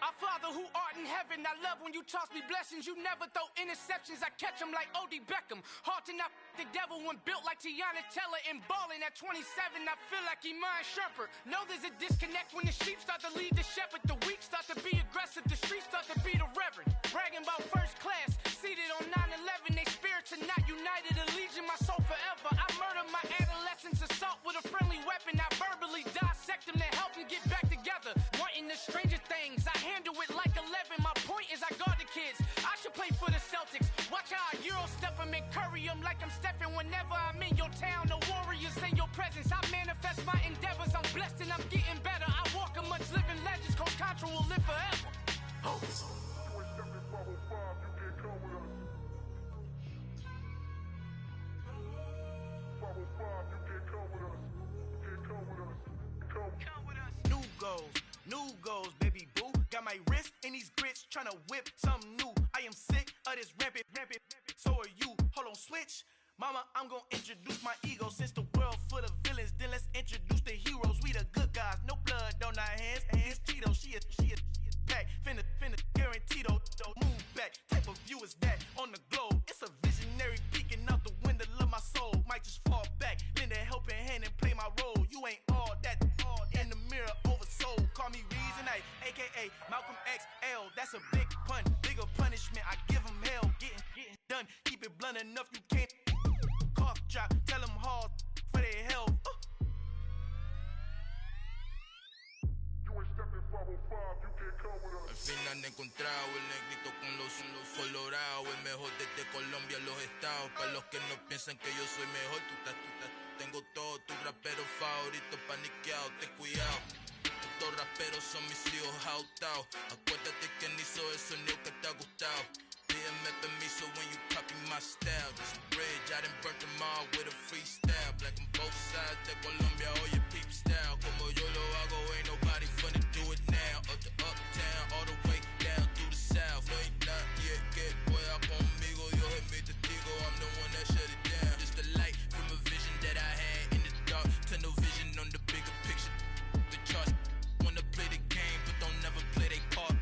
Our Father who art in heaven, I love when you toss me blessings. You never throw interceptions, I catch them like O.D. Beckham. Hard to knock the devil when built like Tiana Teller. And balling at 27, I feel like Iman Shumpert. Know there's a disconnect when the sheep start to lead the shepherd. The weak start to be aggressive, the streets start to be the reverend. Bragging about first class, seated on 9/11. They spirits are not united, a legion, my soul forever. I murder my adolescence, assault with a friendly weapon. I verbally dissect them to help them get back together. Wanting the stranger things, I handle it like 11. My point is I guard the kids. I should play for the Celtics. Watch how I Euro step them and curry them like I'm Stephen. Whenever I'm in your town, the warriors in your presence. I manifest my endeavors. I'm blessed and I'm getting better. I walk amongst living legends. Coach Contra will live forever. Oh. New goals, baby boo. Got my wrist in these grits, tryna whip something new. I am sick of this rampant. So are you. Hold on, switch. Mama, I'm gonna introduce my ego. Since the world full of villains, then let's introduce the heroes. We the good guys, no blood on our hands. It's Tito, she is back. Finna, guaranteed, don't move back. Type of view is that on the globe? It's a visionary peeking out the window of my soul. Might just fall back, lend a helping hand and play my role. You ain't all that in the mirror oversold. Call me Reason A, aka Malcolm XL. That's a big pun, bigger punishment. I give him hell, getting done. Keep it blunt enough, you can't cough drop. Tell them hard for their health. Al fin han encontrado el negrito con los colorados, el mejor desde Colombia, los estados. Para los que no piensan que yo soy mejor, tengo todos tus raperos favoritos paniqueados, ten cuidado. Estos raperos son mis hijos jautados. Acuérdate quien hizo eso, ni que te ha gustado. Pídeme permiso when you copy my style. This bridge, I done burnt them all with a freestyle. Black on both sides de Colombia, oye peep style. Como yo lo hago, ain't nobody finna do it now. Up to uptown, all the way down through the south. No ain't not yet, que pueda conmigo. Dios es mi testigo, I'm the one that shut it down. Just the light from a vision that I had in the dark. Tunnel vision on the bigger picture. The charts wanna play the game, but don't never play their part.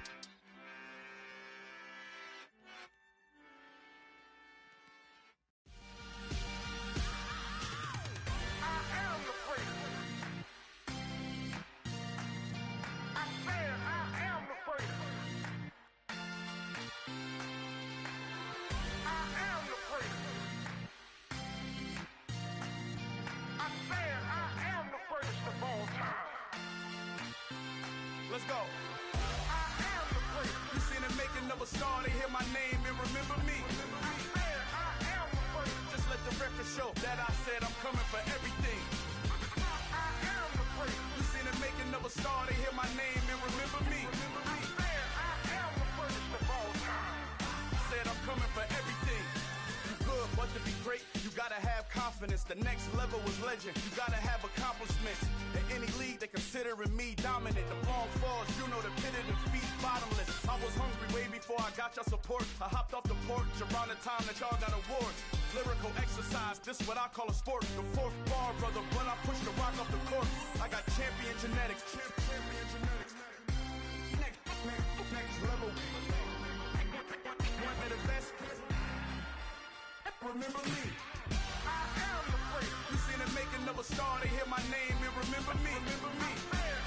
Let's go. I am the great. You seen the making of a star, they hear my name and remember me. I am the great. Just let the record show that I said I'm coming for everything. I am the great. You seen the making of a star, they hear my name and remember me. I am the greatest of all time. Said I'm coming for everything. You good, but to be great, you gotta have confidence. The next level was legend. You gotta have accomplishments. In any league, they considering me dominant. The long falls, you know the pit of defeat, bottomless. I was hungry way before I got your support. I hopped off the porch around the time that y'all got awards. Lyrical exercise, this what I call a sport. The fourth bar, brother, when I push the rock off the court. I got champion genetics. Champion genetics. Next level. One of the best. Remember me. I am the great. You seen the making of a star, they hear my name and remember me. Remember me.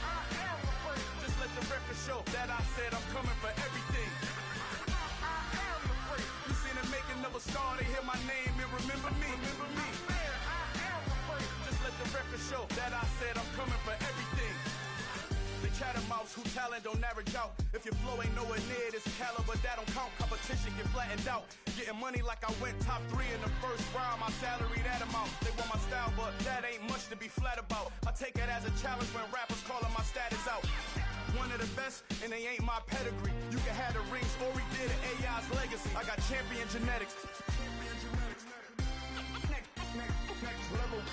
I am the great. Just let the record show that I said I'm coming for everything. I am the great. You seen the making of a star, they hear my name and remember me. Remember me. I am the great. Just let the record show that I said I'm coming for everything. The chattermouths who talent don't average out. If your flow ain't nowhere near this caliber, that don't count. Competition get flattened out. Getting money like I went top 3 in the first round. My salary that amount. They want my style, but that ain't much to be flat about. I take it as a challenge when rappers calling my status out. One of the best, and they ain't my pedigree. You can have the rings, or we did it, AI's legacy. I got champion genetics. Next level.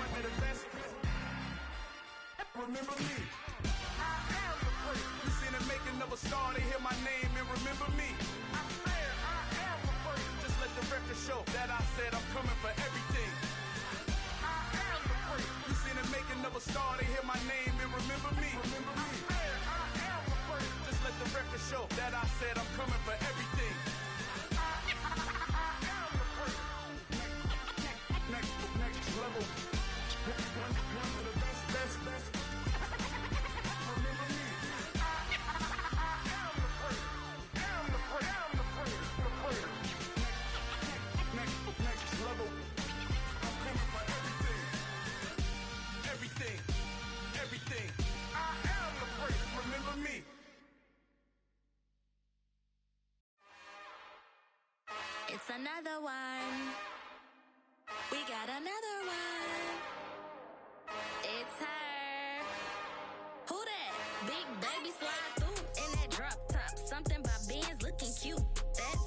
One of the best. Remember me. I am the great. You seen the making of a star, they hear my name and remember me. I am the great. Just let the record show that I said I'm coming for everything. I am the great. You seen the making of a star, they hear my name and remember me. Remember me. I am the great. Just let the record show that I said I'm coming for everything. I am the great. Next level. One of the best. Everything. I am the great. Remember me. It's another one. We got another one. It's her. Who that? Big baby slide through in that drop top. Something by Benz looking cute. That's